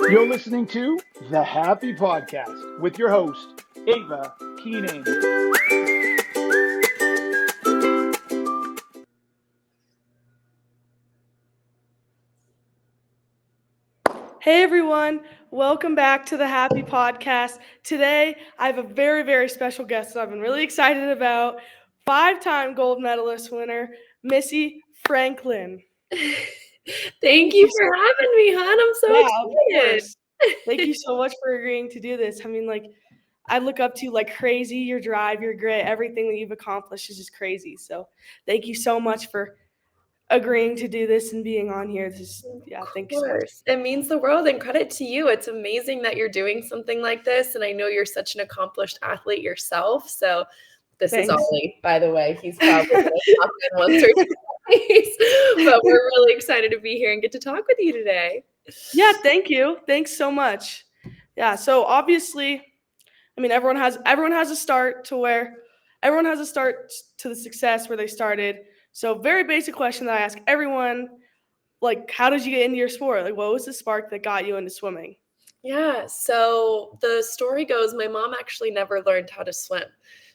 You're listening to The Happy Podcast with your host, Ava Keenan. Hey everyone, welcome back to the Happy Podcast. Today I have a very, very special guest that I've been really excited about. 5-time gold medalist winner, Missy Franklin. Thank you for having me, hon. I'm so Yeah, of excited. course. Thank you so much for agreeing to do this. I mean, I look up to you like crazy. Your drive, your grit, everything that you've accomplished is just crazy. So thank you so much for agreeing to do this and being on here. Thank you Of so much. course. It means the world, and credit to you. It's amazing that you're doing something like this, and I know you're such an accomplished athlete yourself. So this is Thanks. Ollie, by the way. He's probably going to pop in once or twice, but we're really excited to be here and get to talk with you today. Yeah, thank you. Thanks so much. Yeah, so obviously, I mean everyone has a start to where everyone has a start to the success where they started. So very basic question that I ask everyone, like how did you get into your sport? Like what was the spark that got you into swimming? Yeah, so the story goes my mom actually never learned how to swim.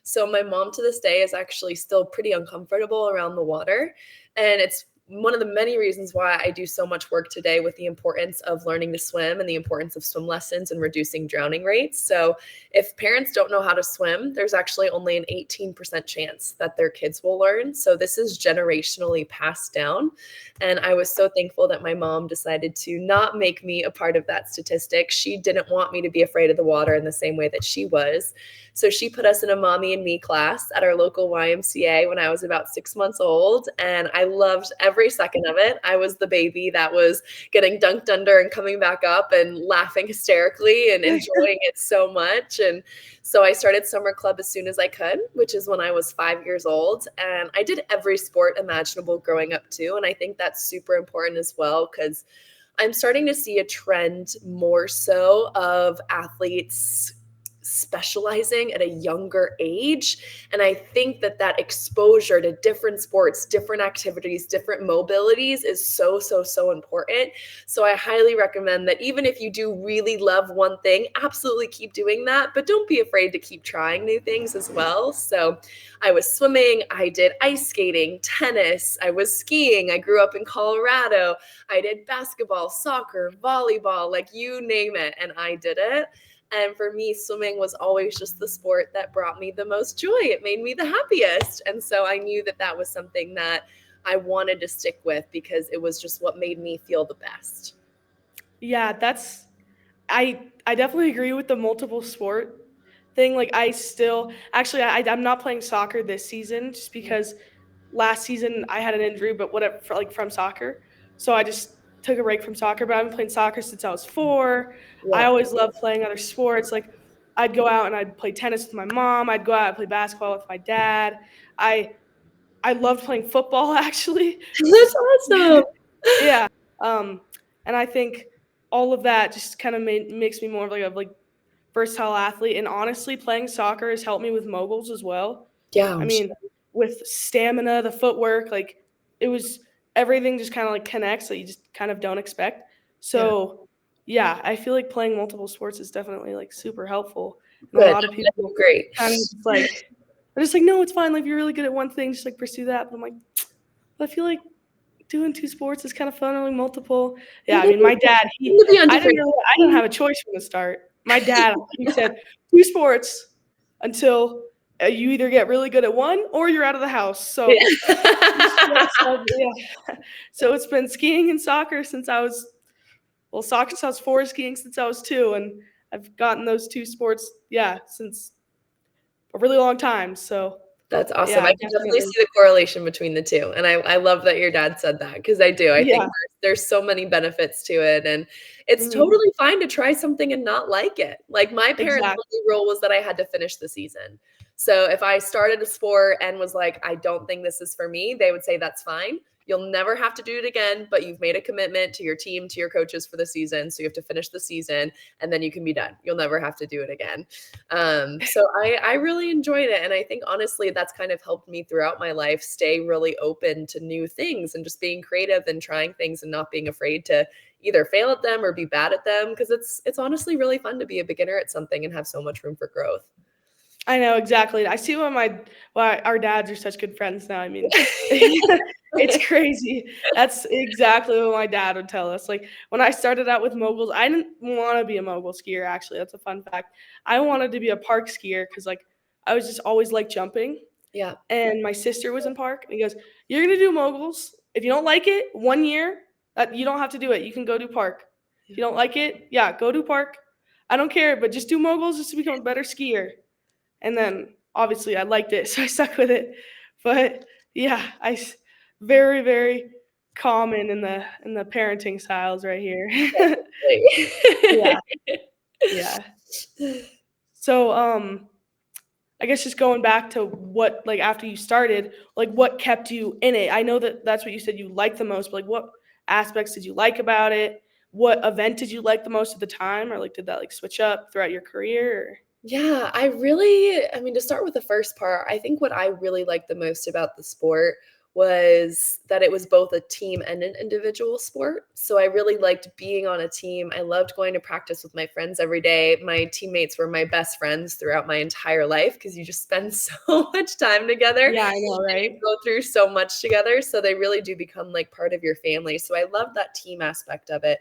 So my mom to this day is actually still pretty uncomfortable around the water. And it's one of the many reasons why I do so much work today with the importance of learning to swim and the importance of swim lessons and reducing drowning rates. So if parents don't know how to swim, there's actually only an 18% chance that their kids will learn. So this is generationally passed down. And I was so thankful that my mom decided to not make me a part of that statistic. She didn't want me to be afraid of the water in the same way that she was. So she put us in a mommy and me class at our local YMCA when I was about 6 months old. And I loved every second of it. I was the baby that was getting dunked under and coming back up and laughing hysterically and enjoying it so much. And so I started summer club as soon as I could, which is when I was 5 years old. And I did every sport imaginable growing up too. And I think that's super important as well because I'm starting to see a trend more so of athletes specializing at a younger age. And I think that that exposure to different sports, different activities, different mobilities is so, so, so important. So I highly recommend that even if you do really love one thing, absolutely keep doing that, but don't be afraid to keep trying new things as well. So I was swimming, I did ice skating, tennis, I was skiing, I grew up in Colorado, I did basketball, soccer, volleyball, like you name it, and I did it. And for me, swimming was always just the sport that brought me the most joy. It made me the happiest. And so I knew that that was something that I wanted to stick with because it was just what made me feel the best. Yeah, I definitely agree with the multiple sport thing. Like I still actually I'm not playing soccer this season just because last season I had an injury, but whatever from soccer. So I just took a break from soccer, but I've been playing soccer since I was 4. I Yeah. always loved playing other sports. Like I'd go out and I'd play tennis with my mom. I'd go out and play basketball with my dad. I I loved playing football actually. That's Just awesome. yeah. Um and I think all of that just kind of makes me more of like versatile athlete. And honestly, playing soccer has helped me with moguls as well. Yeah, I I'm mean, sure. with stamina, the footwork, like it was everything just kind of like connects that you just kind of don't expect. Yeah. So, yeah, I feel like playing multiple sports is definitely like super helpful. And a Good. lot of I'm glad you people agree. kind of just like, they're just like, no, it's fine. Like, if you're really good at one thing, just like pursue that. But I'm like, I feel like doing 2 sports is kind of fun, only multiple. Yeah, It I mean, my is dad, to be on different. I didn't have a choice from the start. My dad, he said, 2 sports until you either get really good at one or you're out of the house. So, Yeah. yeah. So it's been skiing and soccer since I was soccer since I was 4, skiing since I was 2, and I've gotten those 2 sports, yeah, since a really long time. So, That's awesome. yeah, I can definitely definitely. see the correlation between the 2, and I love that your dad said that because I do. I think Yeah. there's so many benefits to it, and it's Mhm. totally fine to try something and not like it. Like, my parents' Exactly. only rule was that I had to finish the season. So if I started a sport and was like, "I don't think this is for me," they would say, "That's fine. You'll never have to do it again, but you've made a commitment to your team, to your coaches for the season, so you have to finish the season, and then you can be done. You'll never have to do it again." So I really enjoyed it. And I think honestly, that's kind of helped me throughout my life stay really open to new things and just being creative and trying things and not being afraid to either fail at them or be bad at them, because it's honestly really fun to be a beginner at something and have so much room for growth. I know exactly. I see why our dads are such good friends now. I mean, it's crazy. That's exactly what my dad would tell us. Like when I started out with moguls, I didn't want to be a mogul skier. Actually, that's a fun fact. I wanted to be a park skier because like I was just always like jumping. Yeah. And my sister was in park, and he goes, "You're gonna do moguls. If you don't like it, 1 year, you don't have to do it. You can go do park. If you don't like it, yeah, go do park. I don't care, but just do moguls just to become a better skier." And then obviously I liked it, so I stuck with it. But yeah, very, very common in the parenting styles right here. Yeah, yeah. So I guess just going back to what, like, after you started, like, what kept you in it? I know that that's what you said you liked the most, but like, what aspects did you like about it? What event did you like the most at the time, or like, did that like switch up throughout your career? Or? Yeah, I mean, to start with the first part, I think what I really liked the most about the sport was that it was both a team and an individual sport. So I really liked being on a team. I loved going to practice with my friends every day. My teammates were my best friends throughout my entire life because you just spend so much time together. Yeah, I know, And right? you go through so much together. So they really do become like part of your family. So I love that team aspect of it.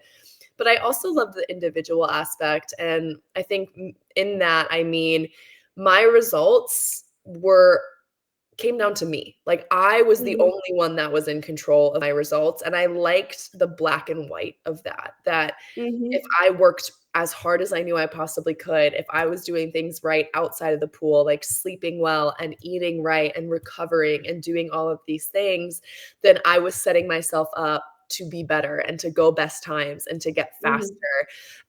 But I also love the individual aspect. And I think in that, I mean, my results came down to me. Like I was the Mhm, only one that was in control of my results. And I liked the black and white of that if mhm, I worked as hard as I knew I possibly could, if I was doing things right outside of the pool, like sleeping well and eating right and recovering and doing all of these things, then I was setting myself up to be better and to go best times and to get faster. mhm,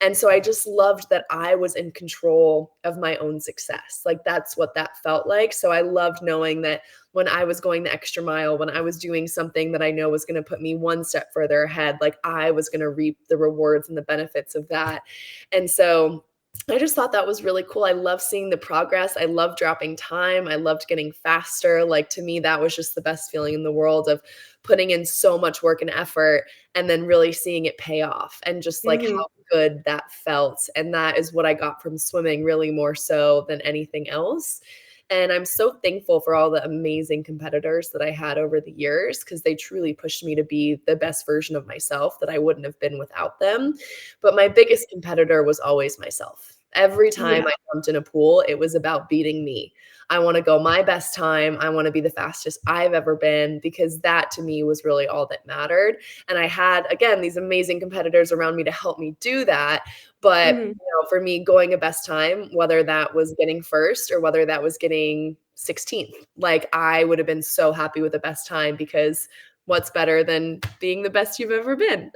And so I just loved that I was in control of my own success. Like that's what that felt like. So I loved knowing that when I was going the extra mile, when I was doing something that I know was going to put me one step further ahead, like I was going to reap the rewards and the benefits of that. And so I just thought that was really cool. I love seeing the progress. I love dropping time. I loved getting faster. Like to me, that was just the best feeling in the world of putting in so much work and effort and then really seeing it pay off and just like mhm, how good that felt. And that is what I got from swimming, really more so than anything else. And I'm so thankful for all the amazing competitors that I had over the years because they truly pushed me to be the best version of myself that I wouldn't have been without them. But my biggest competitor was always myself. Every time yeah, I jumped in a pool, it was about beating me. I want to go my best time. I want to be the fastest I've ever been because that to me was really all that mattered. And I had, again, these amazing competitors around me to help me do that. But mhm, for me, going a best time, whether that was getting first or whether that was getting 16th, like I would have been so happy with the best time because what's better than being the best you've ever been?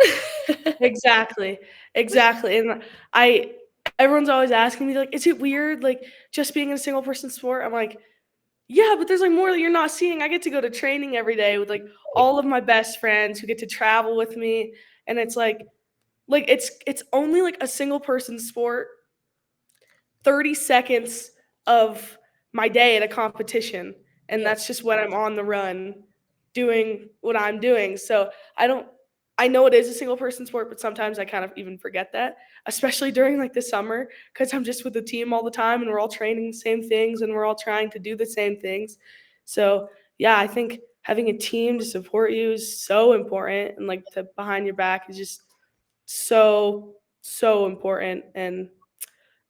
exactly, exactly, and everyone's always asking me, like, "Is it weird, like, just being in a single person sport?" I'm like, "Yeah, but there's, like, more that you're not seeing." I get to go to training every day with, like, all of my best friends who get to travel with me, and it's like, it's only, like, a single person sport, 30 seconds of my day at a competition, and Yeah. that's just when I'm on the run doing what I'm doing. So I don't I know it is a single person sport, but sometimes I kind of even forget that, especially during like the summer, because I'm just with the team all the time and we're all training the same things and we're all trying to do the same things. So yeah, I think having a team to support you is so important, and like to behind your back is just so important. And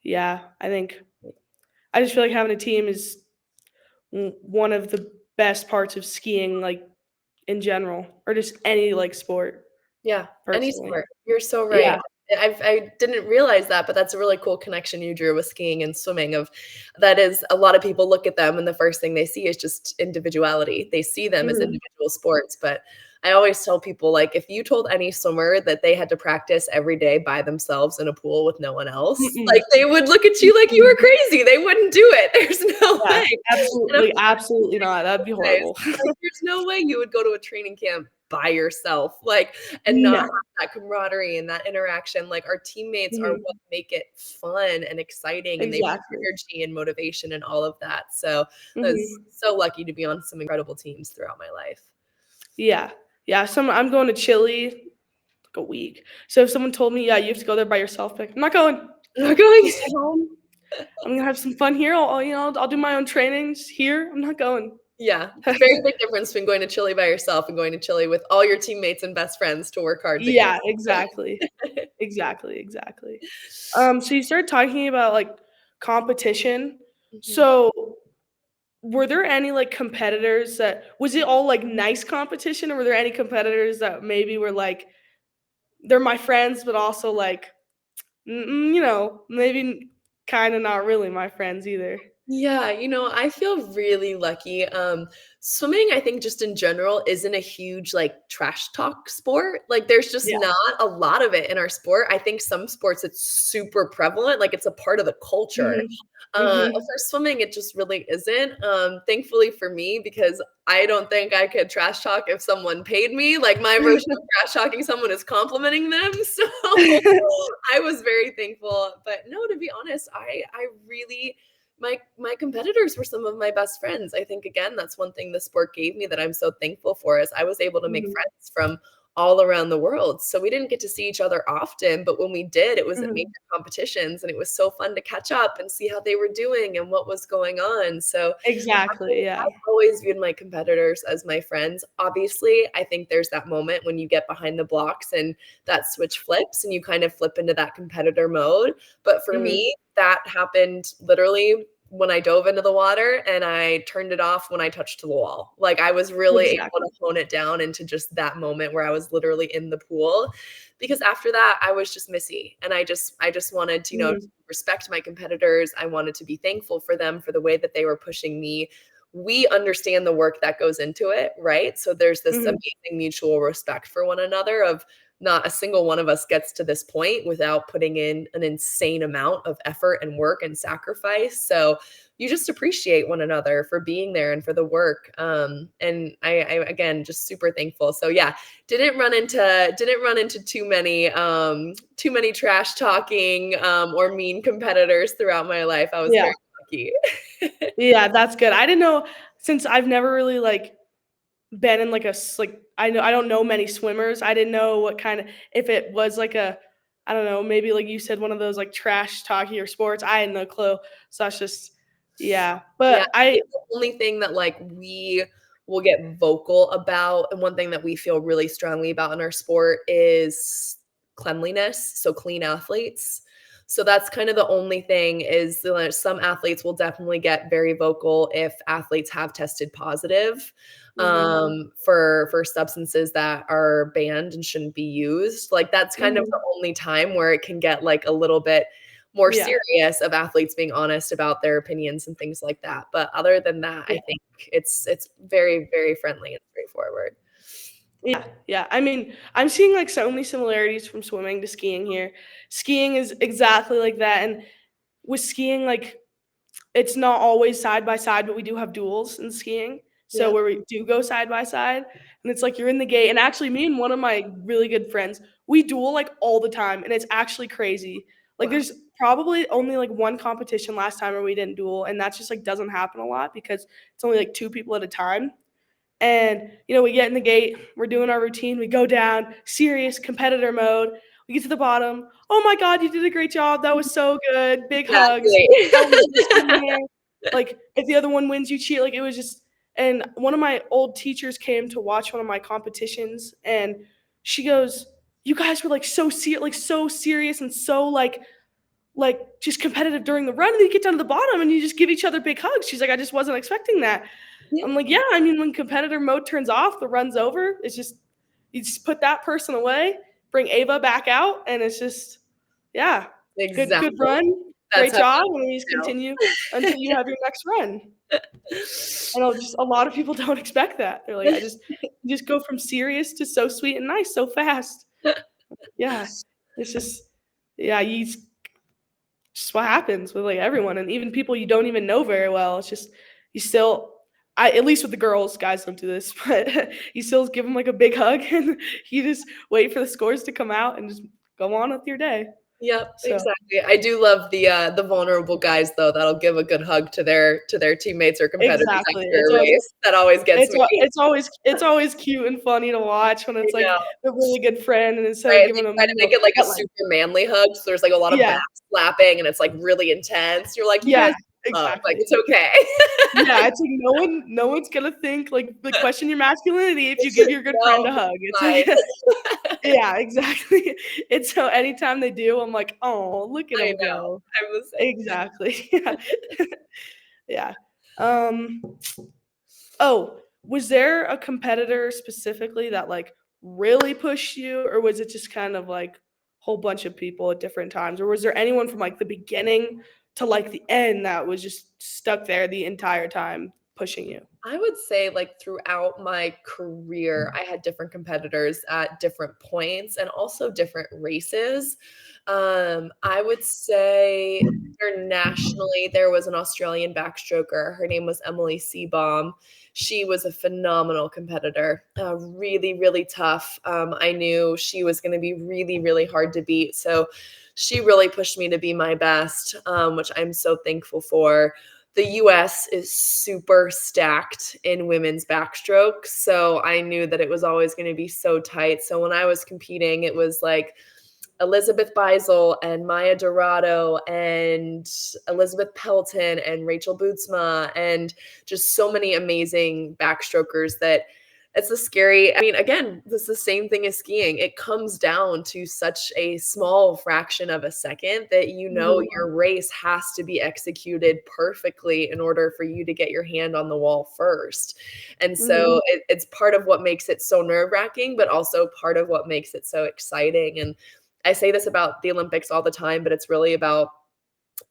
yeah, I just feel like having a team is one of the best parts of skiing, like in general, or just any like sport. Yeah, any Personally, sport. You're so right. yeah, I didn't realize that, but that's a really cool connection you drew with skiing and swimming of that is a lot of people look at them and the first thing they see is just individuality. They see them as mhm. individual sports, but I always tell people like if you told any swimmer that they had to practice every day by themselves in a pool with no one else, Mm-mm. like they would look at you like you were crazy. They wouldn't do it. There's no Yeah, way. And I'm absolutely not. That'd be guys. horrible. Like, there's no way you would go to a training camp by yourself, like, and not have No. that camaraderie and that interaction. Like, our teammates are Mhm. what make it fun and exciting, and they bring Exactly. energy and motivation and all of that. So, I was Mhm. so lucky to be on some incredible teams throughout my life. Yeah. Yeah, I'm going to Chile a week. So if someone told me, yeah, you have to go there by yourself, I'm like, I'm not going. I'm not going. Stay home. I'm gonna have some fun here. I'll do my own trainings here. I'm not going. Yeah, very big difference between going to Chile by yourself and going to Chile with all your teammates and best friends to work hard together. Yeah, exactly. Exactly. So you started talking about like competition. Mhm. So were there any like competitors was it all like nice competition, or were there any competitors that maybe were like, they're my friends, but also like, maybe kind of not really my friends either? Yeah, I feel really lucky. Swimming, I think just in general isn't a huge like trash talk sport. Like there's just Yeah. not a lot of it in our sport. I think some sports it's super prevalent, like it's a part of the culture. Mhm. For swimming, it just really isn't. Thankfully for me, because I don't think I could trash talk if someone paid me. Like my version of trash talking someone is complimenting them. So I was very thankful. But no, to be honest, I really my competitors were some of my best friends. I think again, that's one thing the sport gave me that I'm so thankful for is I was able to make Mhm. friends from all around the world. So we didn't get to see each other often, but when we did, it was at major Mhm. competitions and it was so fun to catch up and see how they were doing and what was going on. So Exactly, yeah. I've always viewed my competitors as my friends. Obviously, I think there's that moment when you get behind the blocks and that switch flips and you kind of flip into that competitor mode. But for Mhm. me, that happened literally when I dove into the water and I turned it off when I touched the wall. Like I was really able Exactly. to hone it down into just that moment where I was literally in the pool. Because after that, I was just Missy. And I just wanted to, Mhm. respect my competitors. I wanted to be thankful for them for the way that they were pushing me. We understand the work that goes into it, right? So there's this Mhm. amazing mutual respect for one another of not a single one of us gets to this point without putting in an insane amount of effort and work and sacrifice. So you just appreciate one another for being there and for the work. And I again just super thankful. So yeah, didn't run into too many trash talking or mean competitors throughout my life. I was Yeah. very lucky. Yeah, that's good. I didn't know, since I've never really like been in like I don't know many swimmers. I didn't know what kind of, if it was like a, I don't know, maybe like you said, one of those like trash talky or sports. I had no clue. So that's just, yeah. Yeah, But I think the only thing that, like, we will get vocal about, and one thing that we feel really strongly about in our sport is cleanliness, so clean athletes. So that's kind of the only thing is that some athletes will definitely get very vocal if athletes have tested positive, Mhm. for substances that are banned and shouldn't be used. Like, that's kind of the Mhm. only time where it can get, like, a little bit more Yeah. serious of athletes being honest about their opinions and things like that. But other than that, Yeah. I think it's very, very friendly and straightforward. Yeah, yeah. I mean, I'm seeing like so many similarities from swimming to skiing here. Skiing is exactly like that, and with skiing, like, it's not always side by side, but we do have duels in skiing. So Yeah. where we do go side by side, and it's like you're in the gate. And actually, me and one of my really good friends, we duel like all the time, and it's actually crazy. Like, Wow. there's probably only like one competition last time where we didn't duel, and that just like doesn't happen a lot because it's only like two people at a time. And, we get in the gate, we're doing our routine, we go down, serious competitor mode. We get to the bottom. Oh my God, you did a great job. That was so good. Big hugs. Exactly. Now we're just in there. Like, if the other one wins, you cheat. Like, it was just, and one of my old teachers came to watch one of my competitions, and she goes, "You guys were like so serious and so like just competitive during the run, and then you get down to the bottom and you just give each other big hugs." She's like, "I just wasn't expecting that." Yeah, I'm like, "Yeah, I mean, when competitor mode turns off, the run's over. It's just, you just put that person away, bring Ava back out, and it's just, yeah, good exactly. run, That's great how job, and we just we continue until you have your next run." know. I know just a lot of people don't expect that. They're like, you just go from serious to so sweet and nice so fast. Yeah, it's just, yeah, just what happens with like everyone, and even people you don't even know very well. It's just, you still, I, at least with the girls, guys don't do this, but you still give them like a big hug and you just wait for the scores to come out and just go on with your day. Yep, So exactly. I do love the vulnerable guys though that'll give a good hug to their teammates or competitors exactly. after a race. That always gets me. It's always cute and funny to watch when I it's like know, a really good friend, and instead of right? They giving them, try to make it like a that, like, super manly hug, so there's like a lot of back yeah, slapping and it's like really intense. You're like, you yeah, guys hug, like exactly. it's okay. Yeah, it's like no one's gonna think question your masculinity if you It's give just your good friend no, a hug. It's like fine. yeah, exactly. It's so anytime they do, I'm like, oh, look at I them know. go. I'm the same. Exactly. Yeah. Yeah. Um, oh, was there a competitor specifically that like really pushed you, or was it just kind of like a whole bunch of people at different times? Or was there anyone from like the beginning to like the end that was just stuck there the entire time pushing you? I would say, like, throughout my career, I had different competitors at different points and also different races. I would say internationally, there was an Australian backstroker. Her name was Emily Seabaum. She was a phenomenal competitor, really, really tough. I knew she was going to be really, really hard to beat. So she really pushed me to be my best, which I'm so thankful for. The US is super stacked in women's backstroke, so I knew that it was always gonna be so tight. So when I was competing, it was like Elizabeth Beisel and Maya Dorado and Elizabeth Pelton and Rachel Bootsma and just so many amazing backstrokers that it's a scary. I mean, again, this is the same thing as skiing. It comes down to such a small fraction of a second that Mhm. your race has to be executed perfectly in order for you to get your hand on the wall first. And Mhm. so it's part of what makes it so nerve-wracking, but also part of what makes it so exciting. And I say this about the Olympics all the time, but it's really about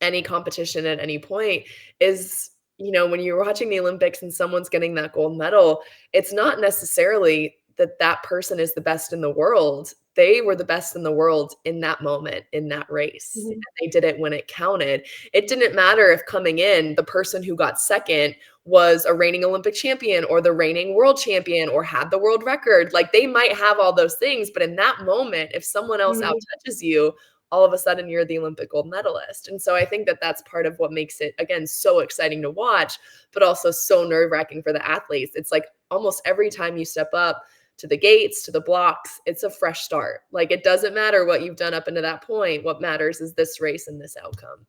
any competition at any point is, when you're watching the Olympics and someone's getting that gold medal, it's not necessarily that that person is the best in the world. They were the best in the world in that moment, in that race. Mhm. And they did it when it counted. It didn't matter if coming in, the person who got second was a reigning Olympic champion or the reigning world champion or had the world record. Like they might have all those things, but in that moment, if someone else out Mhm. touches you, all of a sudden you're the Olympic gold medalist. And so I think that that's part of what makes it, again, so exciting to watch, but also so nerve wracking for the athletes. It's like almost every time you step up to the gates, to the blocks, it's a fresh start. Like it doesn't matter what you've done up into that point. What matters is this race and this outcome.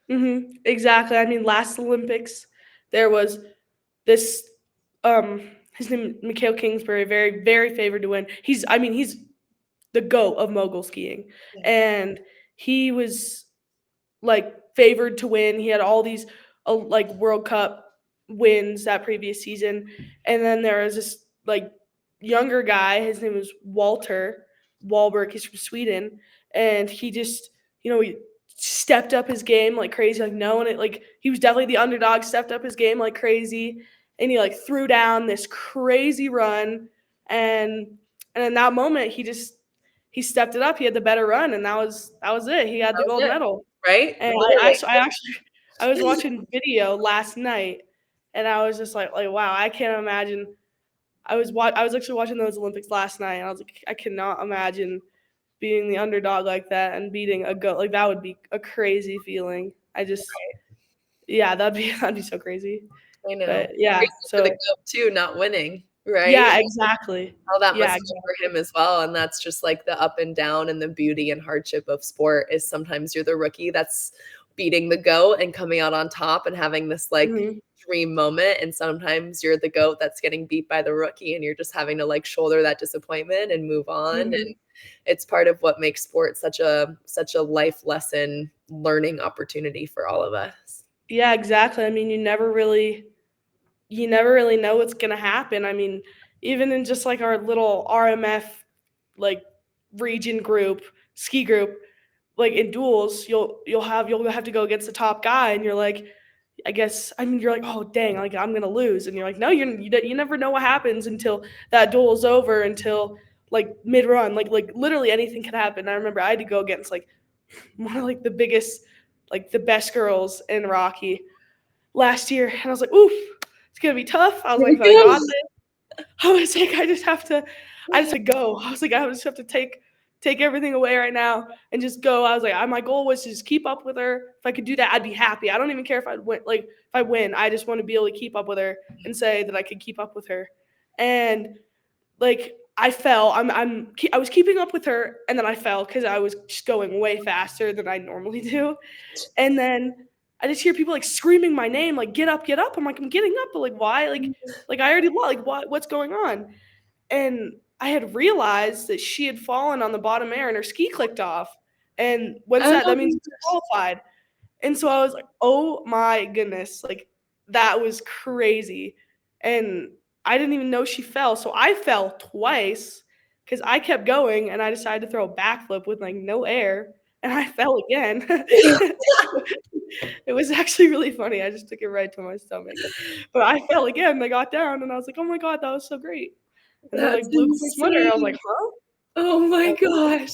Mhm. Exactly. I mean, last Olympics, there was this his name Mikhail Kingsbury, very very favored to win. He's the GOAT of mogul skiing. Yeah. And he was like favored to win. He had all these like World Cup wins that previous season. And then there was this like younger guy, his name was Walter Wahlberg, he's from Sweden, and he just, he stepped up his game like crazy, like no one like he was definitely the underdog, stepped up his game like crazy, and he like threw down this crazy run, and in that moment he stepped it up. He had the better run, and that was it. He had That the was gold it. medal. Right? And Literally. I was watching video last night, and I was just like wow, I can't imagine. I was actually watching those Olympics last night, and I was like, I cannot imagine being the underdog like that and beating a goat. Like that would be a crazy feeling. Yeah, that'd be so crazy. I know. But yeah, Racing for the so goat too, not winning, right? yeah, exactly. How that Yeah, must be for exactly. him as well, and that's just, like, the up and down and the beauty and hardship of sport is sometimes you're the rookie that's beating the GOAT and coming out on top and having this, like, Mhm. dream moment, and sometimes you're the GOAT that's getting beat by the rookie, and you're just having to, like, shoulder that disappointment and move on, and Mhm. it's part of what makes sport such a life lesson learning opportunity for all of us. Yeah, exactly. I mean, you never really know what's gonna happen. I mean, even in just like our little RMF like region group, ski group, like in duels, you'll have to go against the top guy, and you're like, you're like, oh dang, like I'm gonna lose, and you're like, no, you never know what happens until that duel is over, until like mid run, like literally anything can happen. I remember I had to go against like one of like the biggest, like the best girls in Rocky last year, and I was like, oof, it's gonna be tough. I was Here like, we but I go. got this. I was like, I just have to go. I was like, I just have to take take everything away right now and just go. I was like, my goal was to just keep up with her. If I could do that, I'd be happy. I don't even care if I win. Like, if I win, I just want to be able to keep up with her and say that I could keep up with her. And like, I fell. I was keeping up with her, and then I fell because I was just going way faster than I normally do. And then I just hear people like screaming my name, like, get up, get up. I'm like, I'm getting up, but like, why? Like I already lost. Like, what's going on? And I had realized that she had fallen on the bottom air and her ski clicked off. And what's that? That means she's qualified. And so I was like, oh my goodness, like that was crazy. And I didn't even know she fell. So I fell twice because I kept going and I decided to throw a backflip with like no air and I fell again. It was actually really funny. I just took it right to my stomach. But I fell again. I got down and I was like, oh my God, that was so great. And they're That's like, blue quick winner. I was like, insane. huh? Oh my gosh.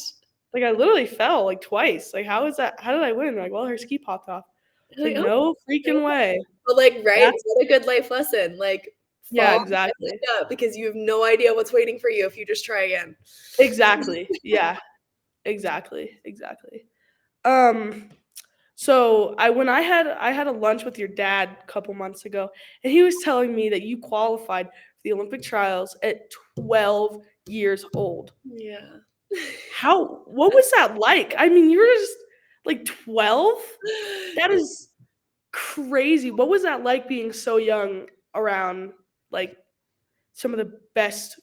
Like I literally fell like twice. Like how is that? How did I win? They're like, well, her ski popped off. It's like, Like, oh, no freaking way. but like, right? That's What a good life lesson. Like, yeah, fall exactly. back up because you have no idea what's waiting for you if you just try again. Exactly. Yeah. Exactly. So I had a lunch with your dad a couple months ago, and he was telling me that you qualified for the Olympic trials at 12 years old. Yeah. What was that like? I mean, you were just like 12? That is crazy. What was that like being so young around like some of the best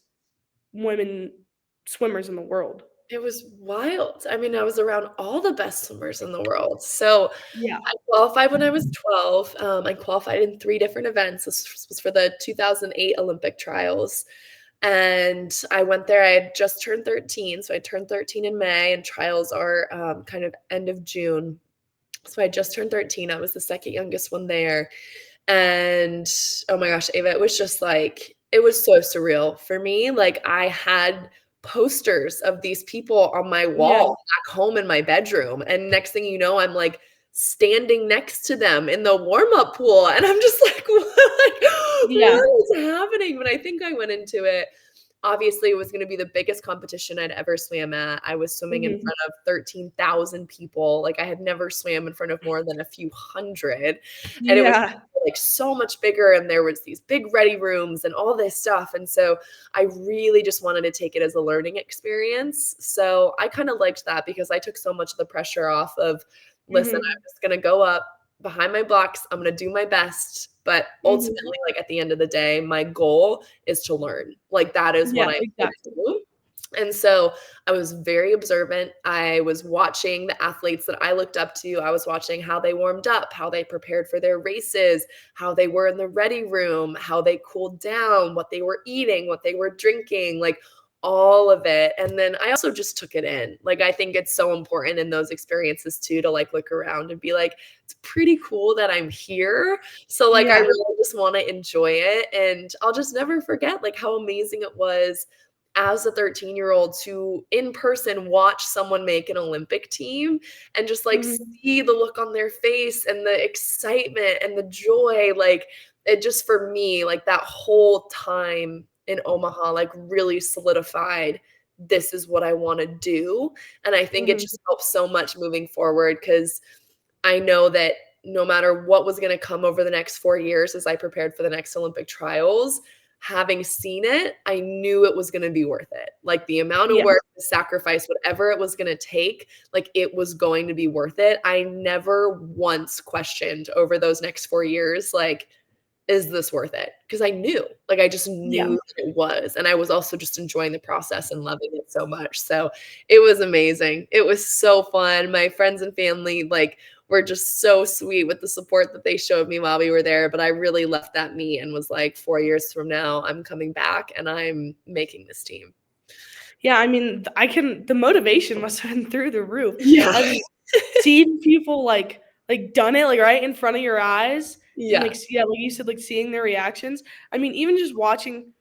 women swimmers in the world? It was wild. I mean, I was around all the best swimmers in the world. So Yeah. I qualified when I was 12. I qualified in 3 different events. This was for the 2008 Olympic trials. And I went there. I had just turned 13. So I turned 13 in May, and trials are kind of end of June. So I just turned 13. I was the second youngest one there. And oh my gosh, Ava, it was just like, it was so surreal for me. Like, I had posters of these people on my wall back home in my bedroom. And next thing you know, I'm like standing next to them in the warm-up pool. And I'm just like, what is happening? But I think I went into it. Obviously, it was going to be the biggest competition I'd ever swam at. I was swimming in front of 13,000 people. Like, I had never swam in front of more than a few hundred. And it was like so much bigger. And there was these big ready rooms and all this stuff. And so I really just wanted to take it as a learning experience. So I kind of liked that because I took so much of the pressure off of, listen, I'm just going to go up behind my blocks. I'm going to do my best. But ultimately, like at the end of the day, my goal is to learn. Like, that is what I do. And so I was very observant. I was watching the athletes that I looked up to. I was watching how they warmed up, how they prepared for their races, how they were in the ready room, how they cooled down, what they were eating, what they were drinking, like all of it. And then I also just took it in. Like, I think it's so important in those experiences too, to like look around and be like, it's pretty cool that I'm here. So like, I really just want to enjoy it. And I'll just never forget like how amazing it was as a 13-year-old to in person watch someone make an Olympic team and just like see the look on their face and the excitement and the joy. Like, it just, for me, like that whole time in Omaha, like really solidified, this is what I want to do. And I think it just helps so much moving forward, because I know that no matter what was going to come over the next 4 years as I prepared for the next Olympic trials, having seen it, I knew it was going to be worth it. Like, the amount of work, the sacrifice, whatever it was going to take, like, it was going to be worth it. I never once questioned over those next 4 years, like, is this worth it? Because I knew, like, I just knew that it was. And I was also just enjoying the process and loving it so much. So it was amazing. It was so fun. My friends and family, like, were just so sweet with the support that they showed me while we were there. But I really left that meet and was like, 4 years from now, I'm coming back and I'm making this team. Yeah, I mean, the motivation must have been through the roof. Yeah. I mean, seeing people like done it like right in front of your eyes. Yeah. And, like you said, like seeing their reactions. I mean, even just watching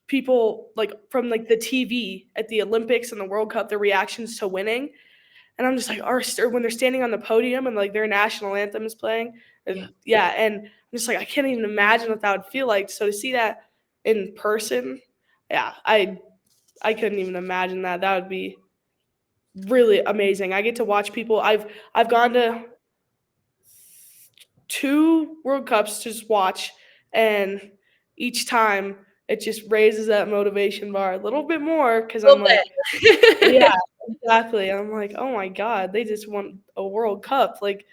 people like from like the TV at the Olympics and the World Cup, their reactions to winning. And I'm just like, or when they're standing on the podium and like their national anthem is playing. And and I'm just like, I can't even imagine what that would feel like. So to see that in person, I couldn't even imagine that. That would be really amazing. I get to watch people. I've gone to 2 World Cups to just watch, and each time it just raises that motivation bar a little bit more because A I'm little like, bit. yeah, exactly. I'm like, oh my God, they just won a World Cup. Like,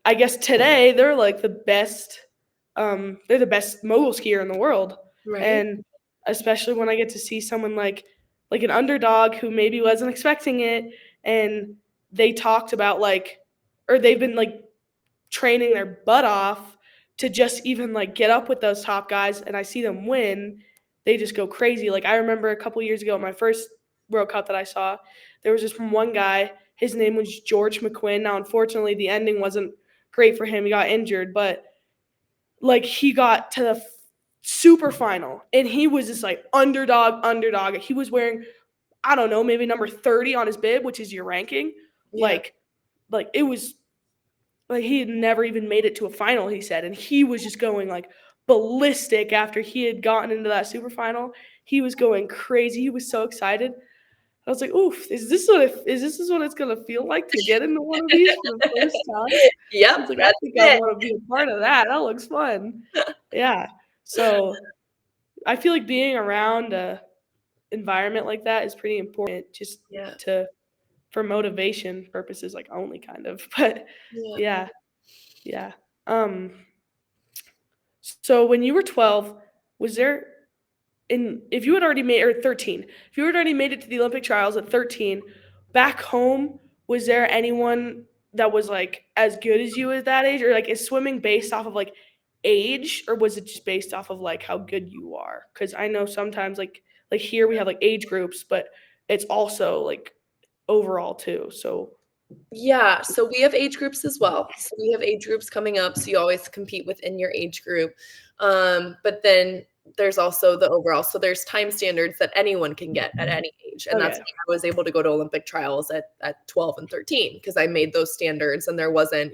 I guess today they're like the best. They're the best mogul skier in the world, Right? and especially when I get to see someone like an underdog who maybe wasn't expecting it, and they talked about like, or they've been like training their butt off to just even like get up with those top guys, and I see them win, they just go crazy. Like I remember a couple years ago, my first World Cup that I saw, there was just one guy. His name was George McQuinn. Now, unfortunately, the ending wasn't great for him. He got injured, but like he got to the super final, and he was just like underdog. He was wearing, I don't know, maybe number 30 on his bib, which is your ranking. Yeah. Like it was like he had never even made it to a final, he said, and he was just going like ballistic after he had gotten into that super final. He was going crazy. He was so excited. I was like, "Oof, is this what it's gonna feel like to get into one of these for the first time?" I Yep, was like, "I that's think I it. want to be a part of that. That looks fun." Yeah. So I feel like being around a environment like that is pretty important, just Yeah. to for motivation purposes, like only kind of. But Yeah. yeah, yeah. Um, so when you were 12, was there in if you had already made or 13, if you had already made it to the Olympic trials at 13, back home, was there anyone that was like as good as you at that age? Or like is swimming based off of like age, or was it just based off of like how good you are? Because I know sometimes like here we have like age groups, but it's also like overall too. So Yeah, so we have age groups as well. So we have age groups coming up, so you always compete within your age group. But then there's also the overall. So there's time standards that anyone can get at any age. And that's okay. why I was able to go to Olympic trials at 12 and 13 because I made those standards and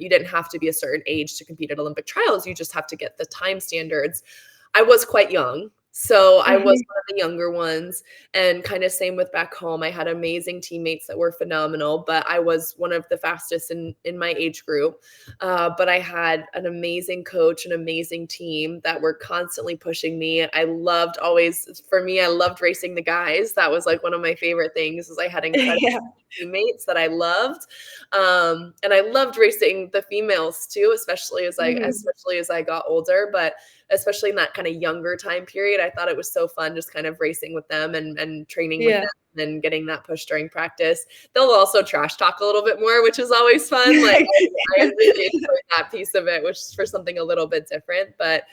you didn't have to be a certain age to compete at Olympic trials. You just have to get the time standards. I was quite young. So I was Mhm. one of the younger ones. And kind of same with back home. I had amazing teammates that were phenomenal, but I was one of the fastest in my age group. But I had an amazing coach, an amazing team that were constantly pushing me. For me, I loved racing the guys. That was like one of my favorite things is I had incredible Yeah. teammates that I loved. And I loved racing the females too, Mhm. especially as I got older, but especially in that kind of younger time period, I thought it was so fun just kind of racing with them and training with Yeah. them and getting that push during practice. They'll also trash talk a little bit more, which is always fun. Like I really enjoyed that piece of it, which is for something a little bit different. But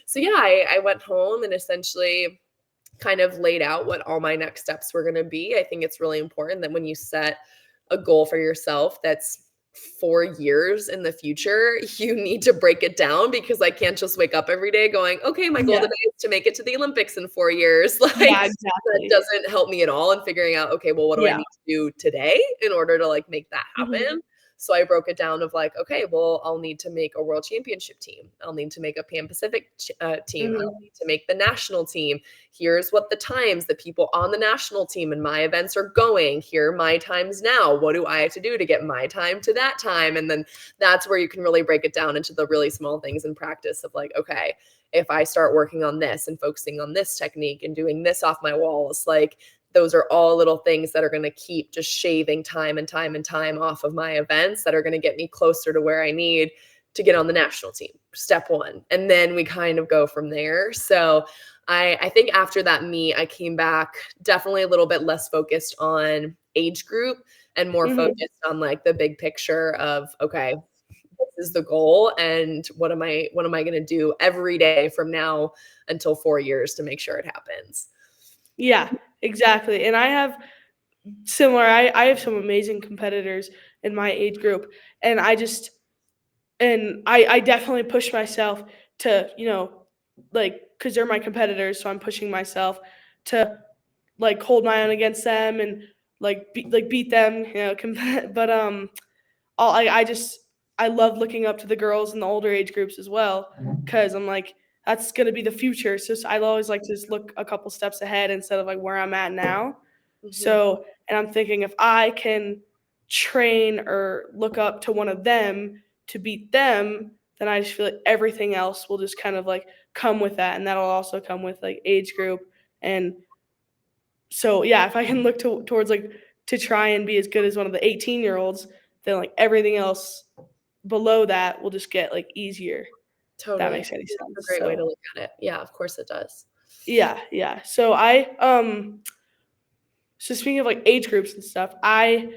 so yeah, I went home and essentially kind of laid out what all my next steps were going to be. I think it's really important that when you set a goal for yourself that's 4 years in the future, you need to break it down because I can't just wake up every day going, okay, my goal Yeah. today is to make it to the Olympics in 4 years. Like Yeah, that exactly. doesn't help me at all in figuring out, okay, well, what do I Yeah. need to do today in order to like make that Mhm. happen? So I broke it down of like, okay, well, I'll need to make a world championship team. I'll need to make a Pan Pacific team. I'll Mhm. need to make the national team. Here's what the times the people on the national team and my events are going. Here are my times now. What do I have to do to get my time to that time? And then that's where you can really break it down into the really small things in practice of like, okay, if I start working on this and focusing on this technique and doing this off my walls, like those are all little things that are going to keep just shaving time and time and time off of my events that are going to get me closer to where I need to get on the national team. Step one. And then we kind of go from there. So I think after that meet, I came back definitely a little bit less focused on age group and more Mhm. focused on like the big picture of, okay, this is the goal and what am I going to do every day from now until 4 years to make sure it happens. Yeah, exactly. And I have similar. I have some amazing competitors in my age group, and I definitely push myself to like because they're my competitors, so I'm pushing myself to like hold my own against them and beat them. But I just I love looking up to the girls in the older age groups as well because I'm like that's gonna be the future. So I always like to just look a couple steps ahead instead of like where I'm at now. Mhm. So, and I'm thinking if I can train or look up to one of them to beat them, then I just feel like everything else will just kind of like come with that. And that'll also come with like age group. And so, yeah, if I can look towards like to try and be as good as one of the 18-year-olds, then like everything else below that will just get like easier. If that Totally. makes any That's a sense. great way to So, look at it. Yeah, of course it does. yeah, yeah. So speaking of like age groups and stuff, I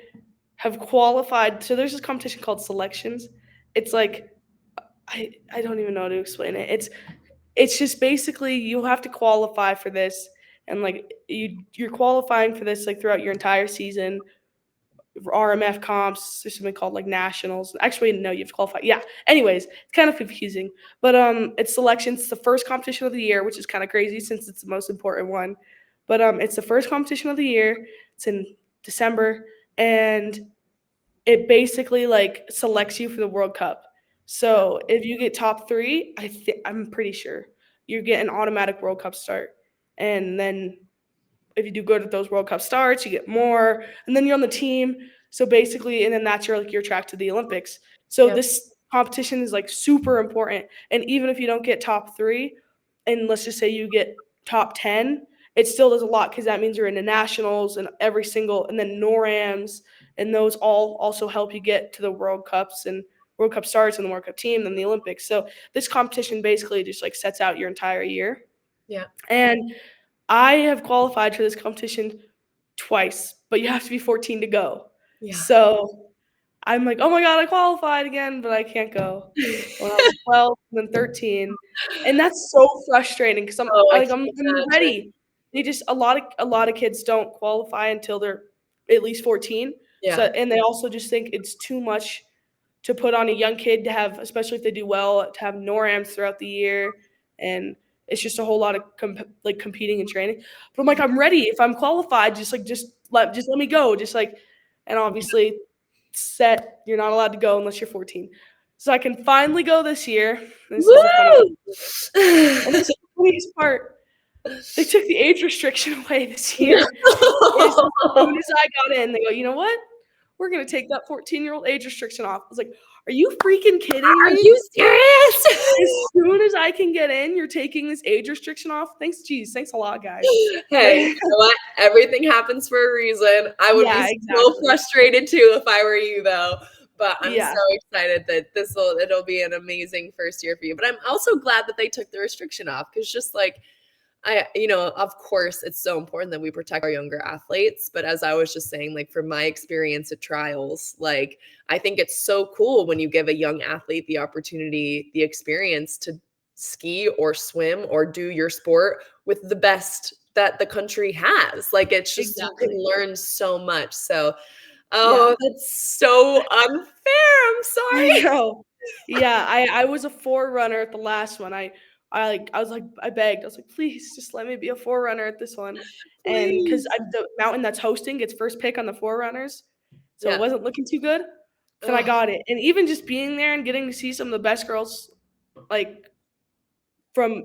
have qualified. So there's this competition called selections. It's like I don't even know how to explain it. It's just basically you have to qualify for this, and like you're qualifying for this like throughout your entire season. RMF comps, there's something called like nationals. Actually, no, you have to qualify. Yeah. Anyways, it's kind of confusing, but it's selections. It's the first competition of the year, which is kind of crazy since it's the most important one. But it's the first competition of the year. It's in December, and it basically like selects you for the World Cup. So if you get top three, I'm pretty sure you get an automatic World Cup start, and then if you do good at those World Cup starts, you get more, and then you're on the team. So basically, and then that's your track to the Olympics. So Yeah. this competition is like super important, and even if you don't get top three, and let's just say you get top 10, it still does a lot because that means you're in the nationals and every single, and then NORAMs, and those all also help you get to the World Cups and World Cup starts and the World Cup team, then the Olympics. So this competition basically just like sets out your entire year, Yeah. and I have qualified for this competition twice, but you have to be 14 to go. Yeah. So I'm like, oh my God, I qualified again, but I can't go. When I was 12 and then 13. And that's so frustrating because I'm Oh, I like can I'm imagine. ready. They just a lot of kids don't qualify until they're at least 14. So Yeah. and they also just think it's too much to put on a young kid to have, especially if they do well, to have NORAMs throughout the year, and it's just a whole lot of like competing and training. But I'm like, I'm ready. If I'm qualified, just let me go. Just like, and obviously, set you're not allowed to go unless you're 14. So I can finally go this year. This is the funny part. Woo! And this is the funniest part. They took the age restriction away this No. year. As soon as I got in, they go, you know what? We're gonna take that 14-year-old age restriction off. I was like, are you freaking kidding Are me? you serious? As soon as I can get in, you're taking this age restriction off. Thanks, geez. Thanks a lot, guys. But Hey, you know what? Everything happens for a reason. I would be yeah, so exactly. frustrated too if I were you though. But I'm so Yeah, excited that it'll be an amazing first year for you. But I'm also glad that they took the restriction off because just like of course, it's so important that we protect our younger athletes. But as I was just saying, like from my experience at trials, like I think it's so cool when you give a young athlete the opportunity, the experience to ski or swim or do your sport with the best that the country has. Like it's just you can exactly. learn so much. So, Yeah. oh, that's so unfair. I'm I sorry. know. Yeah, I was a forerunner at the last one. I was like I begged. I was like, please just let me be a forerunner at this one. And because Please. the mountain that's hosting gets first pick on the forerunners, so it Yeah. wasn't looking too good. Then I Ugh. got it. And even just being there and getting to see some of the best girls like from I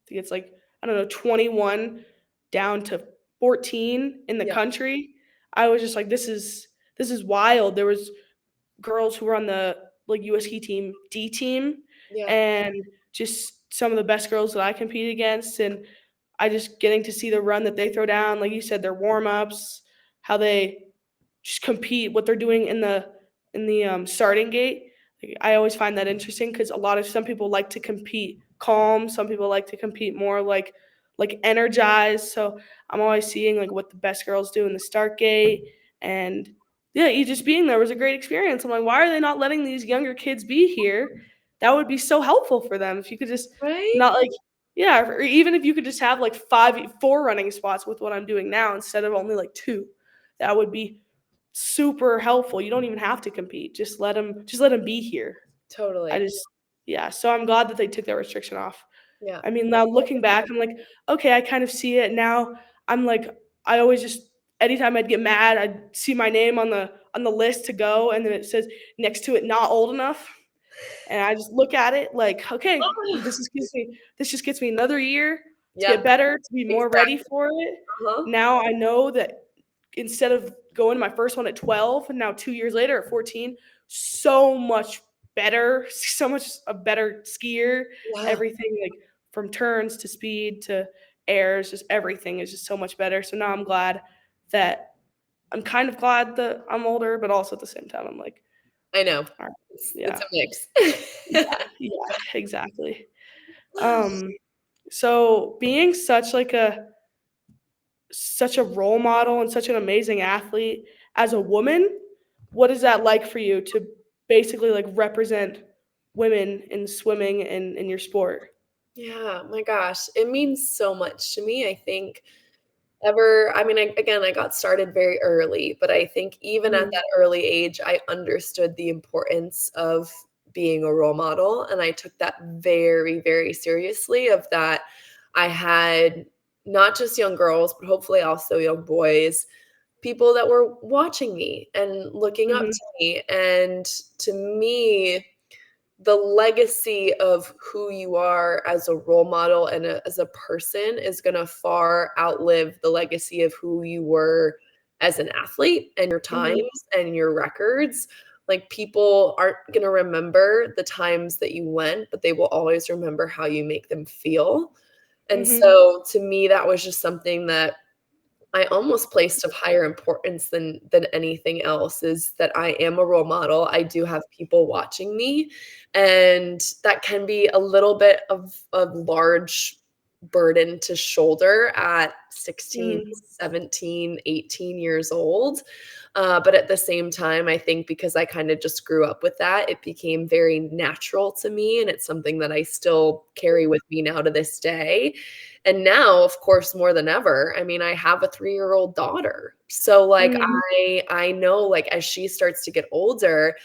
think it's like I don't know 21 down to 14 in the Yeah. country. I was just like this is wild. There was girls who were on the like US ski team D team, Yeah. and just some of the best girls that I compete against, and I just getting to see the run that they throw down, like you said, their warm ups, how they just compete, what they're doing in the starting gate. Like, I always find that interesting because some people like to compete calm, some people like to compete more like energized. So I'm always seeing like what the best girls do in the start gate, and yeah, you just being there was a great experience. I'm like, why are they not letting these younger kids be here? That would be so helpful for them if you could just Right? not like yeah, or even if you could just have like four running spots with what I'm doing now instead of only like two. That would be super helpful. You don't even have to compete. Just let them be here. I Totally. just yeah, so I'm glad that they took that restriction off. Yeah. I mean, now looking back, I'm like, okay, I kind of see it now. I'm like, I always just anytime I'd get mad, I'd see my name on the list to go, and then it says next to it, not old enough, and I just look at it like, okay, this just gets me another year to get Yep, better, to be more ready exactly. for it. Uh-huh. Now I know that instead of going to my first one at 12, and now 2 years later at 14, so much better, so much a better skier. Yeah. Everything, like from turns to speed to airs, just everything is just so much better. So now I'm kind of glad that I'm older, but also at the same time, I'm like, I know. all right, It's a mix. yeah, exactly. So being such a role model and such an amazing athlete as a woman, what is that like for you to basically like represent women in swimming and in your sport? Yeah, my gosh, it means so much to me. I think I got started very early, but I think even at that early age, I understood the importance of being a role model, and I took that very, very seriously of that I had not just young girls, but hopefully also young boys, people that were watching me and looking up Mhm, to me. And to me, the legacy of who you are as a role model and as a person is going to far outlive the legacy of who you were as an athlete and your mhm, times and your records. Like, people aren't going to remember the times that you went, but they will always remember how you make them feel. And mhm, so to me, that was just something that I almost placed of higher importance than anything else, is that I am a role model. I do have people watching me, and that can be a little bit of a large burden to shoulder at 16, mhm, 17, 18 years old. But at the same time, I think because I kind of just grew up with that, it became very natural to me, and it's something that I still carry with me now to this day. And now, of course, more than ever, I mean, I have a 3-year-old daughter. So, like, mhm, I know, like, as she starts to get older,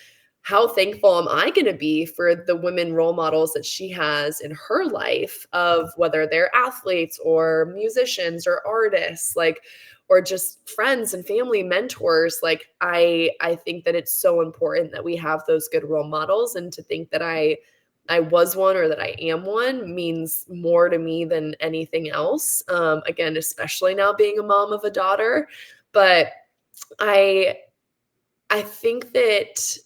how thankful am I gonna be for the women role models that she has in her life, of whether they're athletes or musicians or artists, like, or just friends and family mentors. Like, I think that it's so important that we have those good role models, and to think that I was one or that I am one means more to me than anything else. Again, especially now being a mom of a daughter. But I I think that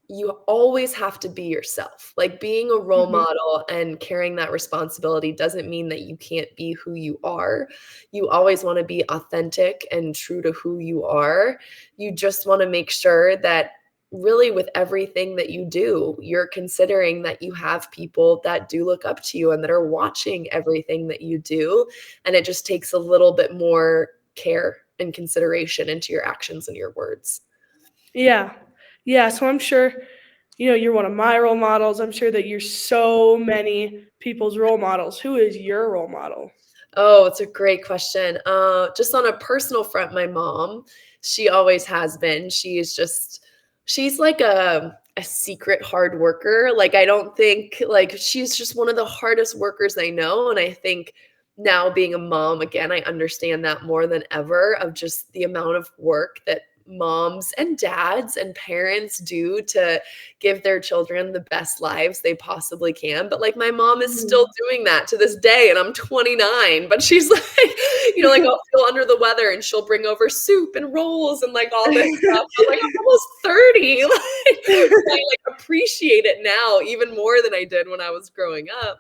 you always have to be yourself. Like, being a role mhm. model and carrying that responsibility doesn't mean that you can't be who you are. You always wanna be authentic and true to who you are. You just wanna make sure that really with everything that you do, you're considering that you have people that do look up to you and that are watching everything that you do, and it just takes a little bit more care and consideration into your actions and your words. Yeah. Yeah, so I'm sure, you're one of my role models. I'm sure that you're so many people's role models. Who is your role model? Oh, it's a great question. Just on a personal front, my mom, she always has been. She's like a secret hard worker. Like, I don't think, like, she's just one of the hardest workers I know. And I think now being a mom, again, I understand that more than ever, of just the amount of work that moms and dads and parents do to give their children the best lives they possibly can. But, like, my mom is Mhm. still doing that to this day, and I'm 29, but she's like, like, I'll feel under the weather and she'll bring over soup and rolls and, like, all this stuff. I'm like, I'm almost 30. Like, I, like, appreciate it now even more than I did when I was growing up.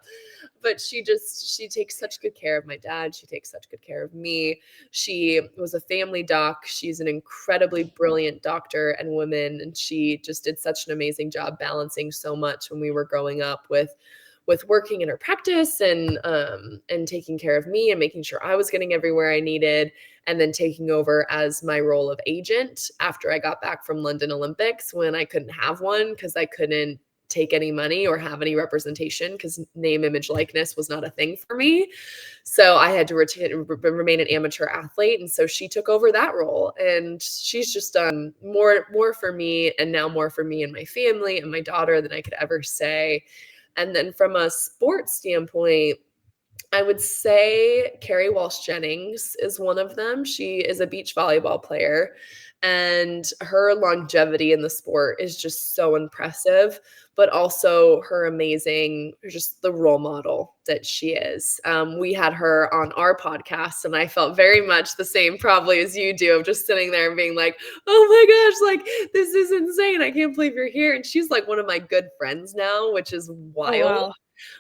But she takes such good care of my dad. She takes such good care of me. She was a family doc. She's an incredibly brilliant doctor and woman, and she just did such an amazing job balancing so much when we were growing up with working in her practice and taking care of me and making sure I was getting everywhere I needed, and then taking over as my role of agent after I got back from London Olympics, when I couldn't have one because I couldn't take any money or have any representation, because name, image, likeness was not a thing for me. So I had to remain an amateur athlete, and so she took over that role, and she's just done more for me, and now more for me and my family and my daughter than I could ever say. And then from a sports standpoint, I would say Carrie Walsh Jennings is one of them. She is a beach volleyball player, And her longevity in the sport is just so impressive, but also just the role model that she is. We had her on our podcast, and I felt very much the same probably as you do, of just sitting there and being like, oh my gosh, like, this is insane. I can't believe you're here. And she's like one of my good friends now, which is Oh, wild. wow.